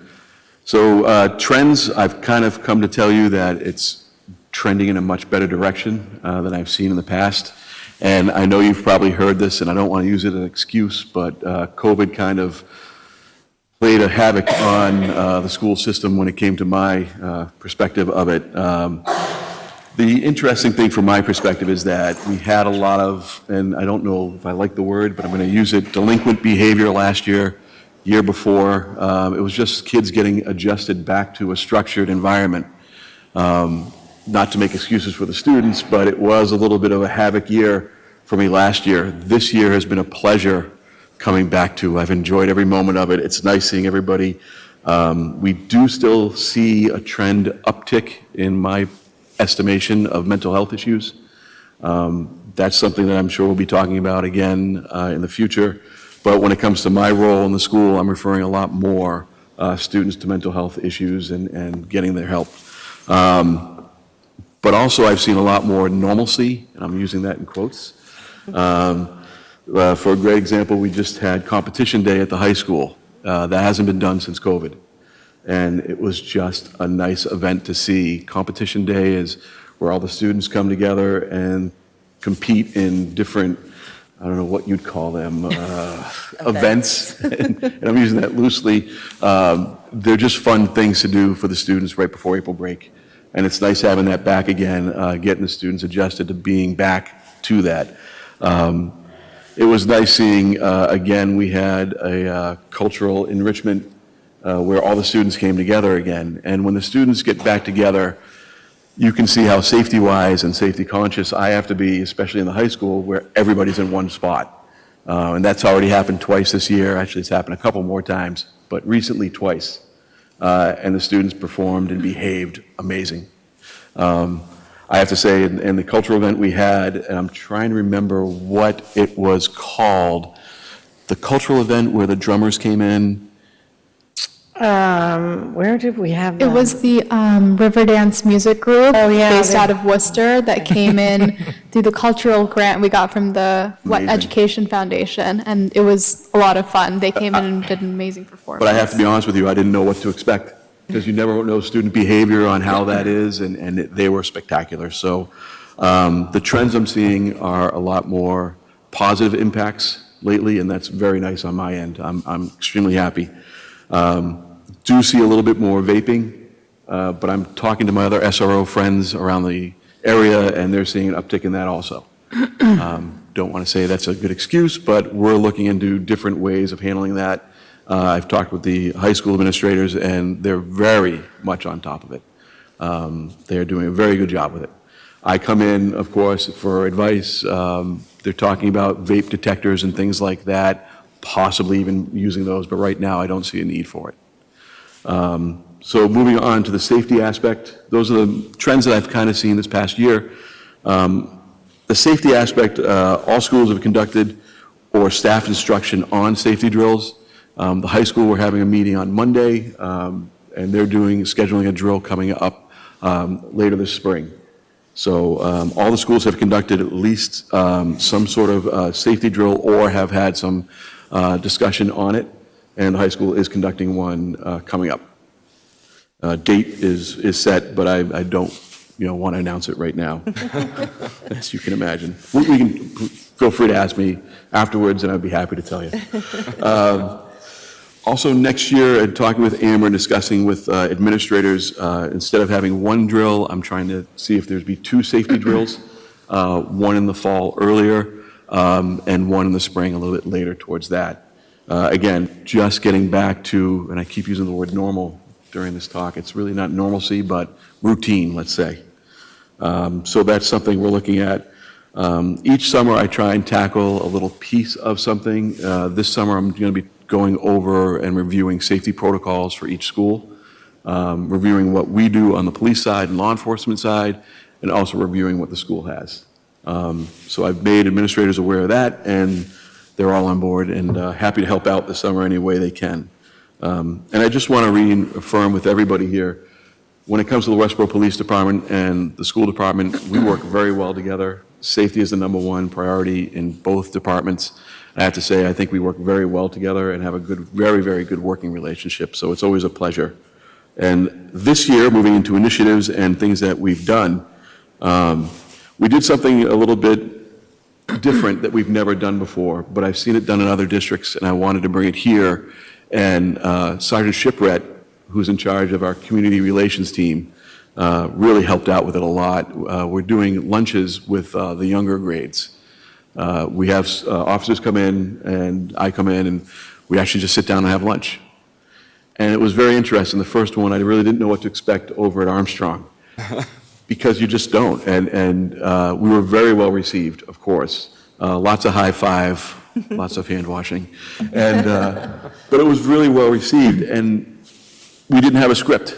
So trends, I've kind of come to tell you that it's trending in a much better direction than I've seen in the past. And I know you've probably heard this, and I don't want to use it as an excuse, but COVID kind of played a havoc on the school system when it came to my perspective of it. The interesting thing from my perspective is that we had a lot of, and I don't know if I like the word, but I'm going to use it, delinquent behavior last year before. It was just kids getting adjusted back to a structured environment. Not to make excuses for the students, but it was a little bit of a havoc year for me last year. This year has been a pleasure coming back to. I've enjoyed every moment of it. It's nice seeing everybody. We do still see a trend uptick in my estimation of mental health issues. That's something that I'm sure we'll be talking about again in the future. But when it comes to my role in the school, I'm referring a lot more students to mental health issues and getting their help. But also I've seen a lot more normalcy, and I'm using that in quotes. For a great example, we just had competition day at the high school. That hasn't been done since COVID. And it was just a nice event to see. Competition day is where all the students come together and compete in different, I don't know what you'd call them, events. And I'm using that loosely. They're just fun things to do for the students right before April break. And it's nice having that back again, getting the students adjusted to being back to that. It was nice seeing, again, we had a cultural enrichment where all the students came together again. And when the students get back together, you can see how safety-wise and safety-conscious I have to be, especially in the high school, where everybody's in one spot. And that's already happened twice this year. Actually, it's happened a couple more times, but recently twice. and the students performed and behaved amazing. I have to say, in the cultural event we had, and I'm trying to remember what it was called, the cultural event where the drummers came in. Where did we have that? It was the Riverdance music group based they- out of Worcester that came in through the cultural grant we got from the Amazing. Education Foundation, and it was a lot of fun. They came in and did an amazing performance. But I have to be honest with you, I didn't know what to expect, because you never know student behavior on how that is, and they were spectacular. So the trends I'm seeing are a lot more positive impacts lately, and that's very nice on my end. I'm extremely happy. Do see a little bit more vaping, but I'm talking to my other SRO friends around the area, and they're seeing an uptick in that also. Don't want to say that's a good excuse, but we're looking into different ways of handling that. I've talked with the high school administrators, and they're very much on top of it. They're doing a very good job with it. I come in, of course, for advice. They're talking about vape detectors and things like that, possibly even using those, but right now I don't see a need for it. So moving on to the safety aspect, those are the trends that I've kind of seen this past year. The safety aspect, all schools have conducted or staff instruction on safety drills. The high school, we're having a meeting on Monday, and they're scheduling a drill coming up later this spring. So all the schools have conducted at least some sort of safety drill or have had some discussion on it, and the high school is conducting one coming up. Date is set, but I don't want to announce it right now, as you can imagine. We can feel free to ask me afterwards, and I'd be happy to tell you. Also, next year, talking with Amber and discussing with administrators, instead of having one drill, I'm trying to see if there'd be 2 safety drills, one in the fall earlier, and one in the spring a little bit later towards that. Again, just getting back to, and I keep using the word normal during this talk, it's really not normalcy, but routine, let's say. So that's something we're looking at. Each summer, I try and tackle a little piece of something. This summer, I'm going to be going over and reviewing safety protocols for each school, reviewing what we do on the police side and law enforcement side, and also reviewing what the school has. So I've made administrators aware of that, and they're all on board and happy to help out this summer any way they can. And I just want to reaffirm with everybody here, when it comes to the Westborough Police Department and the school department, we work very well together. Safety is the #1 priority in both departments. I have to say, I think we work very well together and have a good, very, very good working relationship, so it's always a pleasure. And this year, moving into initiatives and things that we've done, we did something a little bit different that we've never done before, but I've seen it done in other districts, and I wanted to bring it here. And Sergeant Shipwreck, who's in charge of our community relations team, really helped out with it a lot. We're doing lunches with the younger grades. We have officers come in, and I come in, and we actually just sit down and have lunch. And it was very interesting. The first one, I really didn't know what to expect over at Armstrong, because you just don't. And we were very well received, of course. Lots of high five, lots of hand washing. And, but it was really well received. And we didn't have a script.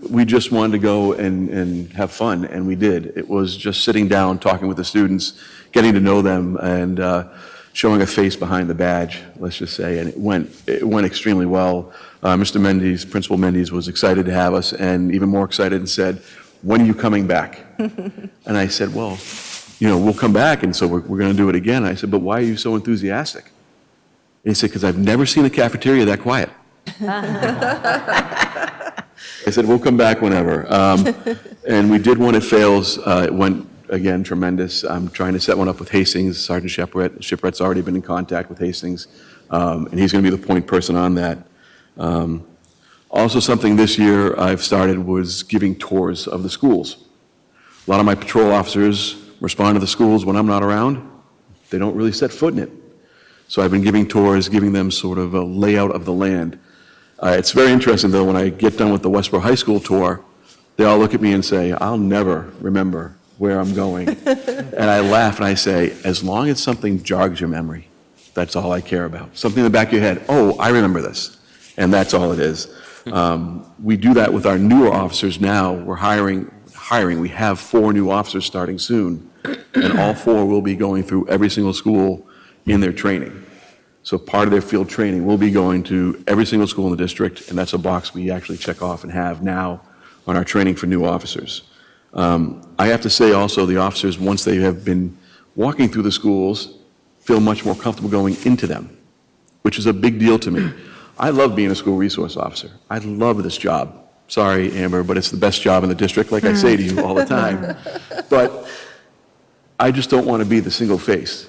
We just wanted to go and have fun, and we did. It was just sitting down, talking with the students, getting to know them, and showing a face behind the badge, let's just say, and it went extremely well. Mr. Mendes, Principal Mendes, was excited to have us, and even more excited, and said, "When are you coming back?" And I said, "Well, we'll come back, and so we're going to do it again." I said, "But why are you so enthusiastic?" And he said, "Because I've never seen a cafeteria that quiet." I said, "We'll come back whenever." And we did one at Fails. It went, again, tremendous. I'm trying to set one up with Hastings. Sergeant Shipwreck's already been in contact with Hastings, and he's going to be the point person on that. Also, something this year I've started was giving tours of the schools. A lot of my patrol officers respond to the schools when I'm not around. They don't really set foot in it. So I've been giving tours, giving them sort of a layout of the land. It's very interesting, though, when I get done with the Westborough High School tour, they all look at me and say, "I'll never remember where I'm going." And I laugh and I say, as long as something jogs your memory, that's all I care about. Something in the back of your head, "Oh, I remember this." And that's all it is. We do that with our newer officers now. We're hiring. We have 4 new officers starting soon, and all 4 will be going through every single school in their training. So part of their field training will be going to every single school in the district, and that's a box we actually check off and have now on our training for new officers. I have to say also, the officers, once they have been walking through the schools, feel much more comfortable going into them, which is a big deal to me. I love being a school resource officer. I love this job. Sorry, Amber, but it's the best job in the district, like I say to you all the time. But I just don't want to be the single face.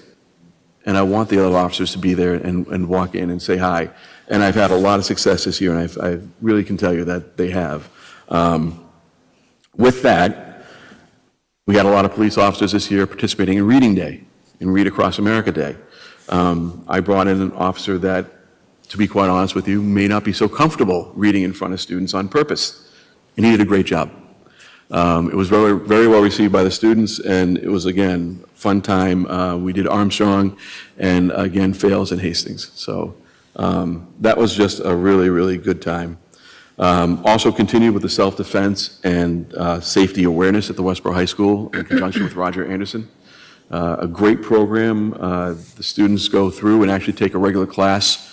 And I want the other officers to be there and walk in and say hi. And I've had a lot of success this year, and I really can tell you that they have. With that, we had a lot of police officers this year participating in Reading Day, in Read Across America Day. I brought in an officer that, to be quite honest with you, may not be so comfortable reading in front of students on purpose. And he did a great job. It was very, very well received by the students, and it was, again, fun time. We did Armstrong, and again, Fales and Hastings. So that was just a really, really good time. Also continued with the self-defense and safety awareness at the Westborough High School in conjunction with Roger Anderson. A great program. The students go through and actually take a regular class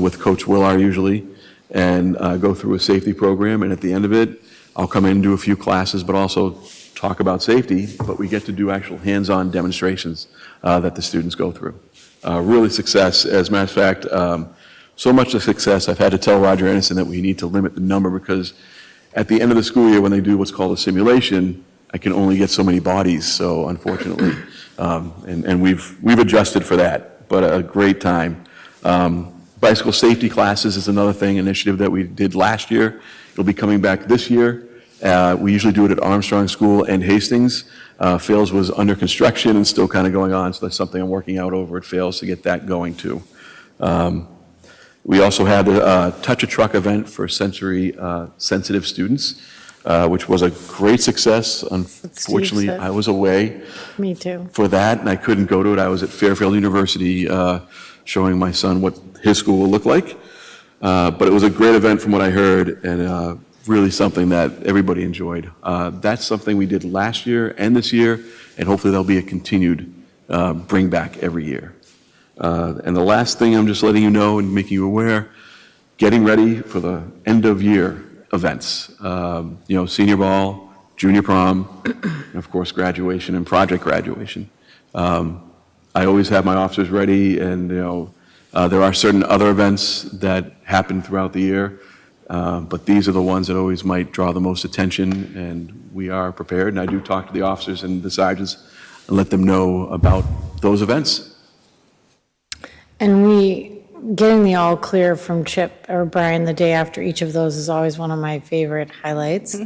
with Coach Willard usually, and go through a safety program, and at the end of it, I'll come in and do a few classes, but also talk about safety, but we get to do actual hands-on demonstrations that the students go through. Really success. As a matter of fact, so much of success, I've had to tell Roger Anderson that we need to limit the number, because at the end of the school year, when they do what's called a simulation, I can only get so many bodies, so unfortunately, and we've adjusted for that, but a great time. Bicycle safety classes is another initiative that we did last year. It'll be coming back this year. We usually do it at Armstrong School and Hastings. Fales was under construction and still kind of going on, so that's something I'm working out over at Fales to get that going too. We also had a Touch a Truck event for sensory sensitive students, which was a great success. Unfortunately, I was away Me too. for that, and I couldn't go to it. I was at Fairfield University showing my son what his school will look like. But it was a great event from what I heard, and really something that everybody enjoyed. That's something we did last year and this year, and hopefully there'll be a continued bring back every year. And the last thing I'm just letting you know and making you aware, getting ready for the end of year events. Senior ball, junior prom, and of course graduation and project graduation. I always have my officers ready, and there are certain other events that happen throughout the year, but these are the ones that always might draw the most attention, and we are prepared. And I do talk to the officers and the sergeants and let them know about those events. And getting the all clear from Chip or Brian the day after each of those is always one of my favorite highlights.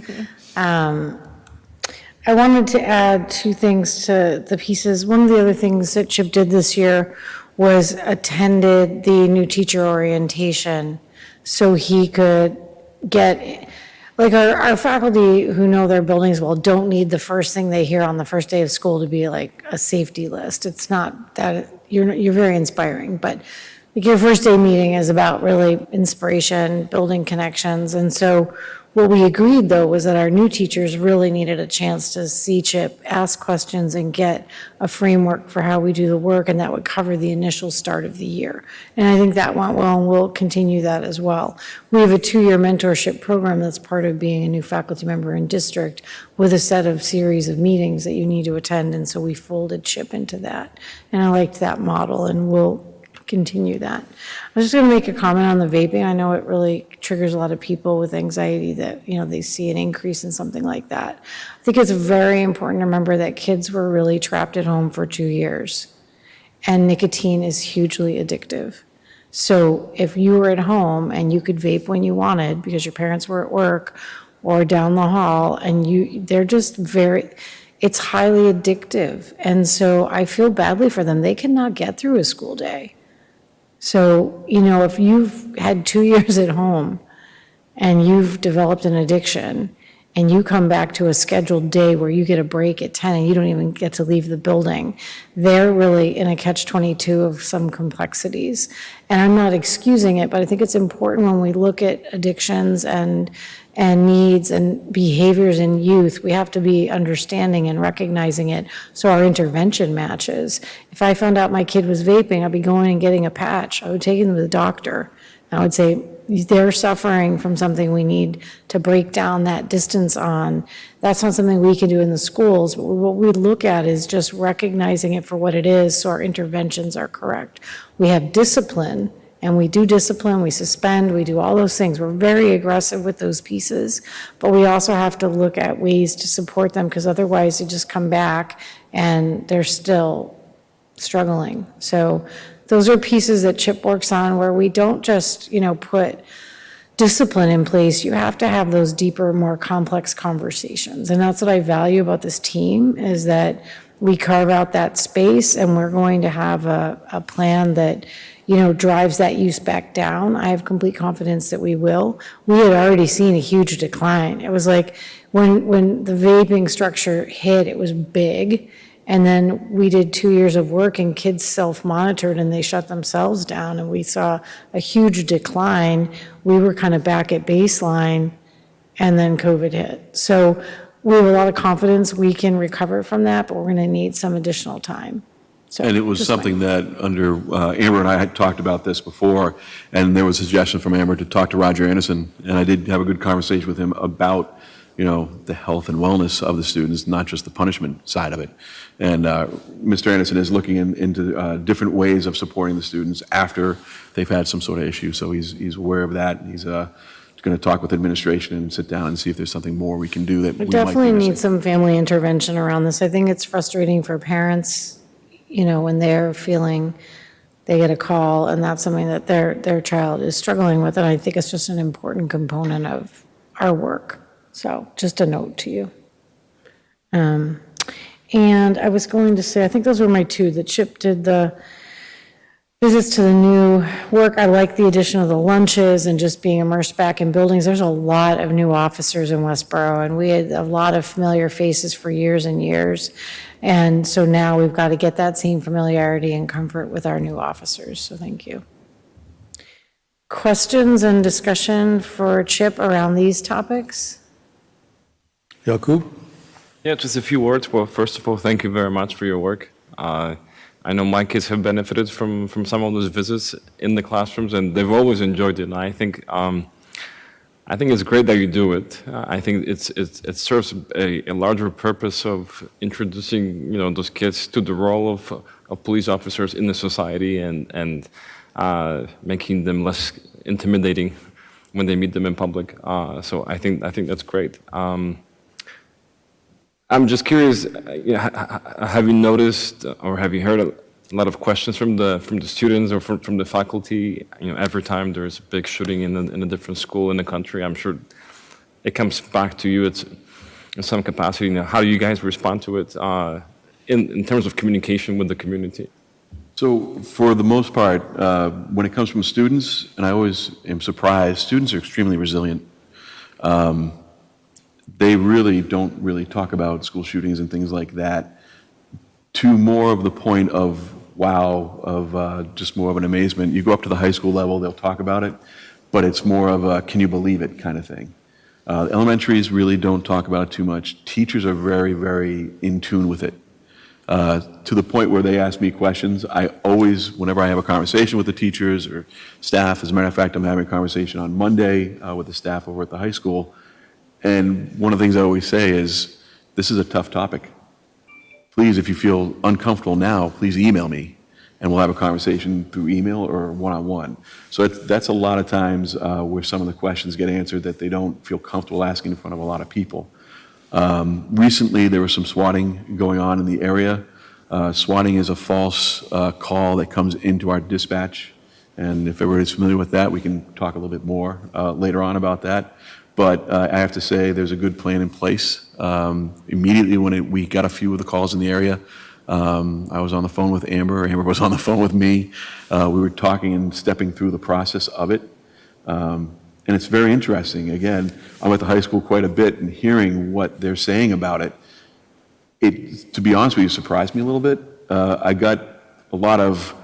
I wanted to add 2 things to the pieces. One of the other things that Chip did this year was attended the new teacher orientation, so he could get, like our faculty who know their buildings well don't need the first thing they hear on the first day of school to be like a safety list. It's not that, you're very inspiring, but like your first day meeting is about really inspiration, building connections. And so what we agreed though was that our new teachers really needed a chance to see Chip, ask questions, and get a framework for how we do the work, and that would cover the initial start of the year. And I think that went well, and we'll continue that as well. We have a 2-year mentorship program that's part of being a new faculty member in district, with a set of series of meetings that you need to attend, and so we folded Chip into that. And I liked that model, and we'll continue that. I was just going to make a comment on the vaping. I know it really triggers a lot of people with anxiety that, they see an increase in something like that. I think it's very important to remember that kids were really trapped at home for 2 years, and nicotine is hugely addictive. So if you were at home and you could vape when you wanted because your parents were at work or down the hall, and they're just it's highly addictive. And so I feel badly for them. They cannot get through a school day. So, if you've had 2 years at home and you've developed an addiction and you come back to a scheduled day where you get a break at 10 and you don't even get to leave the building, they're really in a catch-22 of some complexities. And I'm not excusing it, but I think it's important when we look at addictions and needs and behaviors in youth, we have to be understanding and recognizing it so our intervention matches. If I found out my kid was vaping, I'd be going and getting a patch. I would take them to the doctor. I would say, they're suffering from something we need to break down that distance on. That's not something we can do in the schools. But what we look at is just recognizing it for what it is so our interventions are correct. We have discipline, and we do discipline, we suspend, we do all those things. We're very aggressive with those pieces, but we also have to look at ways to support them because otherwise they just come back and they're still struggling. So those are pieces that CHIP works on where we don't just, put discipline in place. You have to have those deeper, more complex conversations. And that's what I value about this team is that we carve out that space and we're going to have a plan that, drives that use back down. I have complete confidence that we will. We had already seen a huge decline. It was like when the vaping structure hit, it was big. And then we did 2 years of work and kids self-monitored and they shut themselves down and we saw a huge decline. We were kind of back at baseline and then COVID hit. So we have a lot of confidence we can recover from that, but we're going to need some additional time. So And it was just something that under, Amber and I had talked about this before, and there was a suggestion from Amber to talk to Roger Anderson, and I did have a good conversation with him about the health and wellness of the students, not just the punishment side of it. And Mr. Anderson is looking into different ways of supporting the students after they've had some sort of issue. So he's aware of that. He's going to talk with administration and sit down and see if there's something more we can do that we We might be definitely missing. need some family intervention around this. I think it's frustrating for parents, when they're feeling they get a call and that's something that their child is struggling with. And I think it's just an important component of our work. So just a note to you. And I was going to say, I think those were my two, that Chip did the visits to the new work. I like the addition of the lunches and just being immersed back in buildings. There's a lot of new officers in Westborough, and we had a lot of familiar faces for years and years. And so now we've got to get that same familiarity and comfort with our new officers, so thank you. Questions and discussion for Chip around these topics? Yakub? Yeah, just a few words. Well, first of all, thank you very much for your work. I know my kids have benefited from some of those visits in the classrooms, and they've always enjoyed it. And I think it's great that you do it. I think it serves a larger purpose of introducing those kids to the role of police officers in the society and making them less intimidating when they meet them in public. So I think that's great. I'm just curious, have you noticed or have you heard a lot of questions from the students or from the faculty? Every time there's a big shooting in a different school in the country, I'm sure it comes back to you. It's in some capacity. How do you guys respond to it in terms of communication with the community? So for the most part, when it comes from students, and I always am surprised, students are extremely resilient. They really don't really talk about school shootings and things like that, to more of the point of wow, of just more of an amazement. You go up to the high school level, they'll talk about it, but it's more of a can you believe it kind of thing. Elementaries really don't talk about it too much. Teachers are very, very in tune with it. To the point where they ask me questions, I always, whenever I have a conversation with the teachers or staff, as a matter of fact, I'm having a conversation on Monday with the staff over at the high school, and one of the things I always say is, this is a tough topic. Please, if you feel uncomfortable now, please email me, and we'll have a conversation through email or one-on-one. So that's a lot of times where some of the questions get answered that they don't feel comfortable asking in front of a lot of people. Recently, there was some swatting going on in the area. Swatting is a false call that comes into our dispatch, and if everybody's familiar with that, we can talk a little bit more later on about that. But I have to say there's a good plan in place. Immediately when we got a few of the calls in the area, I was on the phone with Amber. Amber was on the phone with me. We were talking and stepping through the process of it. And it's very interesting. Again, I'm at the high school quite a bit, and hearing what they're saying about it, to be honest with you, surprised me a little bit. I got a lot of,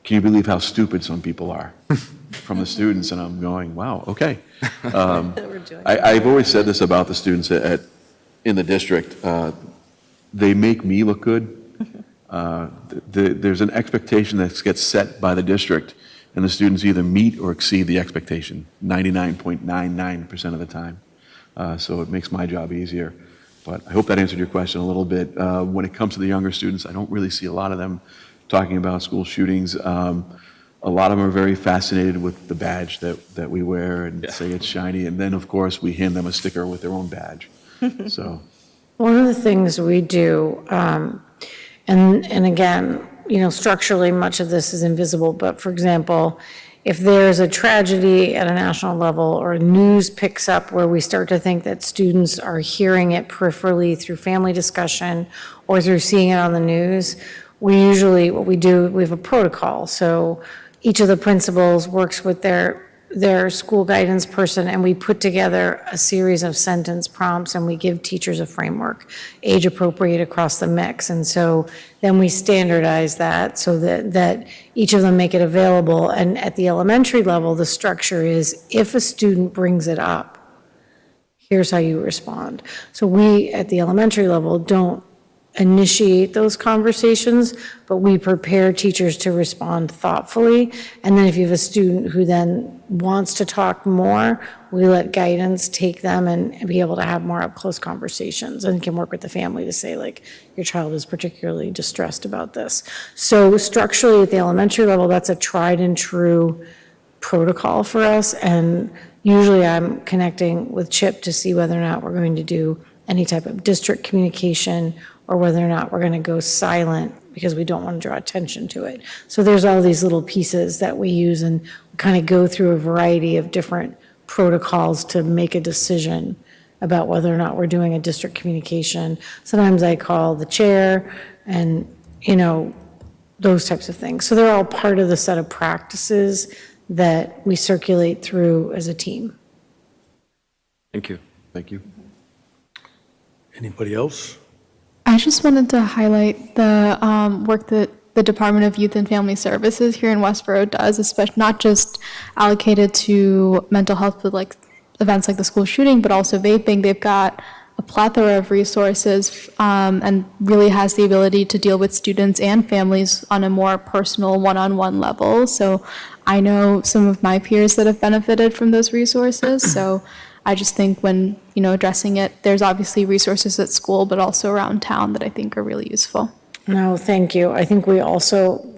can you believe how stupid some people are from the students? And I'm going, wow, okay. I've always said this about the students in the district. They make me look good. There's an expectation that gets set by the district, and the students either meet or exceed the expectation 99.99% of the time. So it makes my job easier. But I hope that answered your question a little bit. When it comes to the younger students, I don't really see a lot of them talking about school shootings. A lot of them are very fascinated with the badge that we wear and say it's shiny. And then, of course, we hand them a sticker with their own badge. So One of the things we do, and again, structurally, much of this is invisible, but for example, if there's a tragedy at a national level or news picks up where we start to think that students are hearing it peripherally through family discussion or through seeing it on the news, we have a protocol. So each of the principals works with their school guidance person, and we put together a series of sentence prompts, and we give teachers a framework, age appropriate across the mix. And so then we standardize that so that each of them make it available. And at the elementary level, the structure is, if a student brings it up, here's how you respond. So we, at the elementary level, don't initiate those conversations, but we prepare teachers to respond thoughtfully. And then if you have a student who then wants to talk more, we let guidance take them and be able to have more up-close conversations, and can work with the family to say, like, your child is particularly distressed about this. So structurally at the elementary level, that's a tried and true protocol for us. And usually I'm connecting with Chip to see whether or not we're going to do any type of district communication, or whether or not we're going to go silent because we don't want to draw attention to it. So there's all these little pieces that we use, and we kind of go through a variety of different protocols to make a decision about whether or not we're doing a district communication. Sometimes I call the chair and, those types of things. So they're all part of the set of practices that we circulate through as a team. Thank you. thank you. Anybody else? I just wanted to highlight the work that the Department of Youth and Family Services here in Westborough does, especially not just allocated to mental health, but like events like the school shooting, but also vaping. They've got a plethora of resources and really has the ability to deal with students and families on a more personal one-on-one level. So I know some of my peers that have benefited from those resources. So I just think when, addressing it, there's obviously resources at school, but also around town that I think are really useful. No, thank you. I think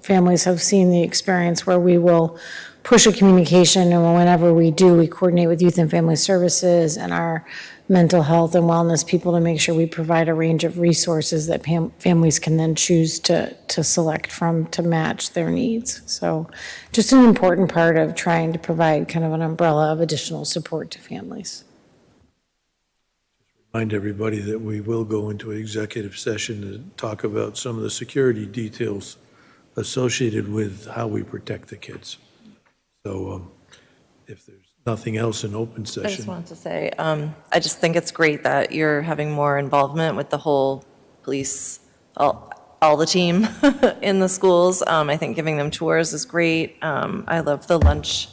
families have seen the experience where we will push a communication, and whenever we do, we coordinate with Youth and Family Services and our mental health and wellness people to make sure we provide a range of resources that families can then choose to select from to match their needs. So just an important part of trying to provide kind of an umbrella of additional support to families. Remind everybody that we will go into an executive session to talk about some of the security details associated with how we protect the kids. So if there's nothing else in open I just session. wanted to say, I just think it's great that you're having more involvement with the whole police, all the team in the schools. I think giving them tours is great. I love the lunch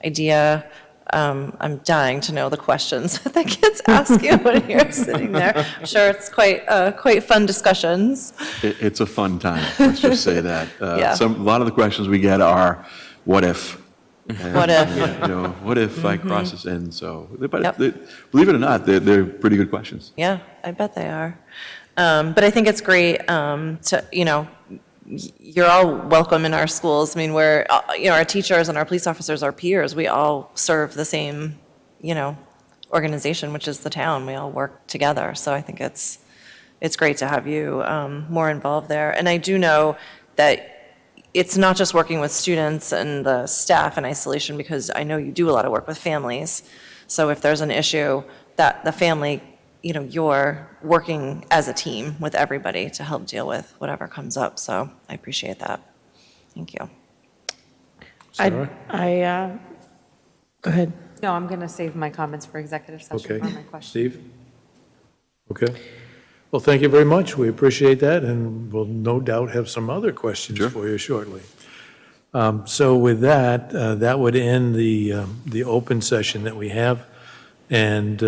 idea. I'm dying to know the questions that the kids ask you when you're sitting there. I'm sure it's quite fun discussions. It's a fun time, let's just say that. Yeah. A lot of the questions we get are, what if? And, What if? what if I cross this in? So, but Yep. believe it or not, they're pretty good questions. Yeah, I bet they are. But I think it's great you're all welcome in our schools. I mean, our teachers and our police officers are peers. We all serve the same, organization, which is the town. We all work together. So I think it's great to have you more involved there. And I do know that it's not just working with students and the staff in isolation, because I know you do a lot of work with families. So if there's an issue, that the family, you're working as a team with everybody to help deal with whatever comes up. So I appreciate that. Thank you. Sarah? Go ahead. No, I'm going to save my comments for executive session Okay. for my question. Steve? Okay. Well, thank you very much. We appreciate that, and we'll no doubt have some other questions Sure. for you shortly. So with that, that would end the open session that we have, and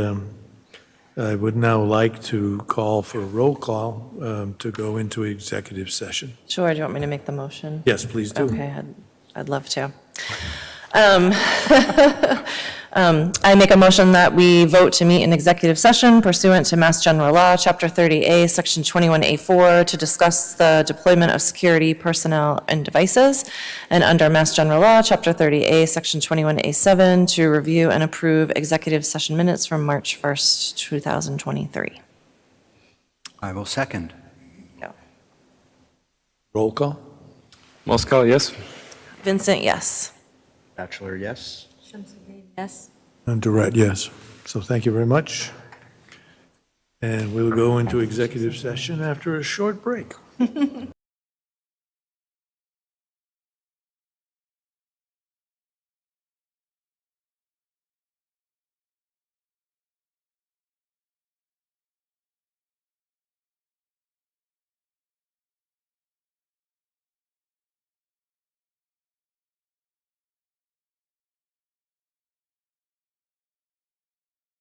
I would now like to call for a roll call to go into executive session. Sure, do you want me to make the motion? Yes, please do. Okay, I'd love to. I make a motion that we vote to meet in executive session pursuant to Mass General Law, Chapter 30A, Section 21A4, to discuss the deployment of security personnel and devices, and under Mass General Law, Chapter 30A, Section 21A7, to review and approve executive session minutes from March 1st, 2023. I will second. Go. Roll call? Moscow, yes? Vincent, yes. Bachelor, yes? Yes. And Durrett, yes. So thank you very much. And we'll go into executive session after a short break.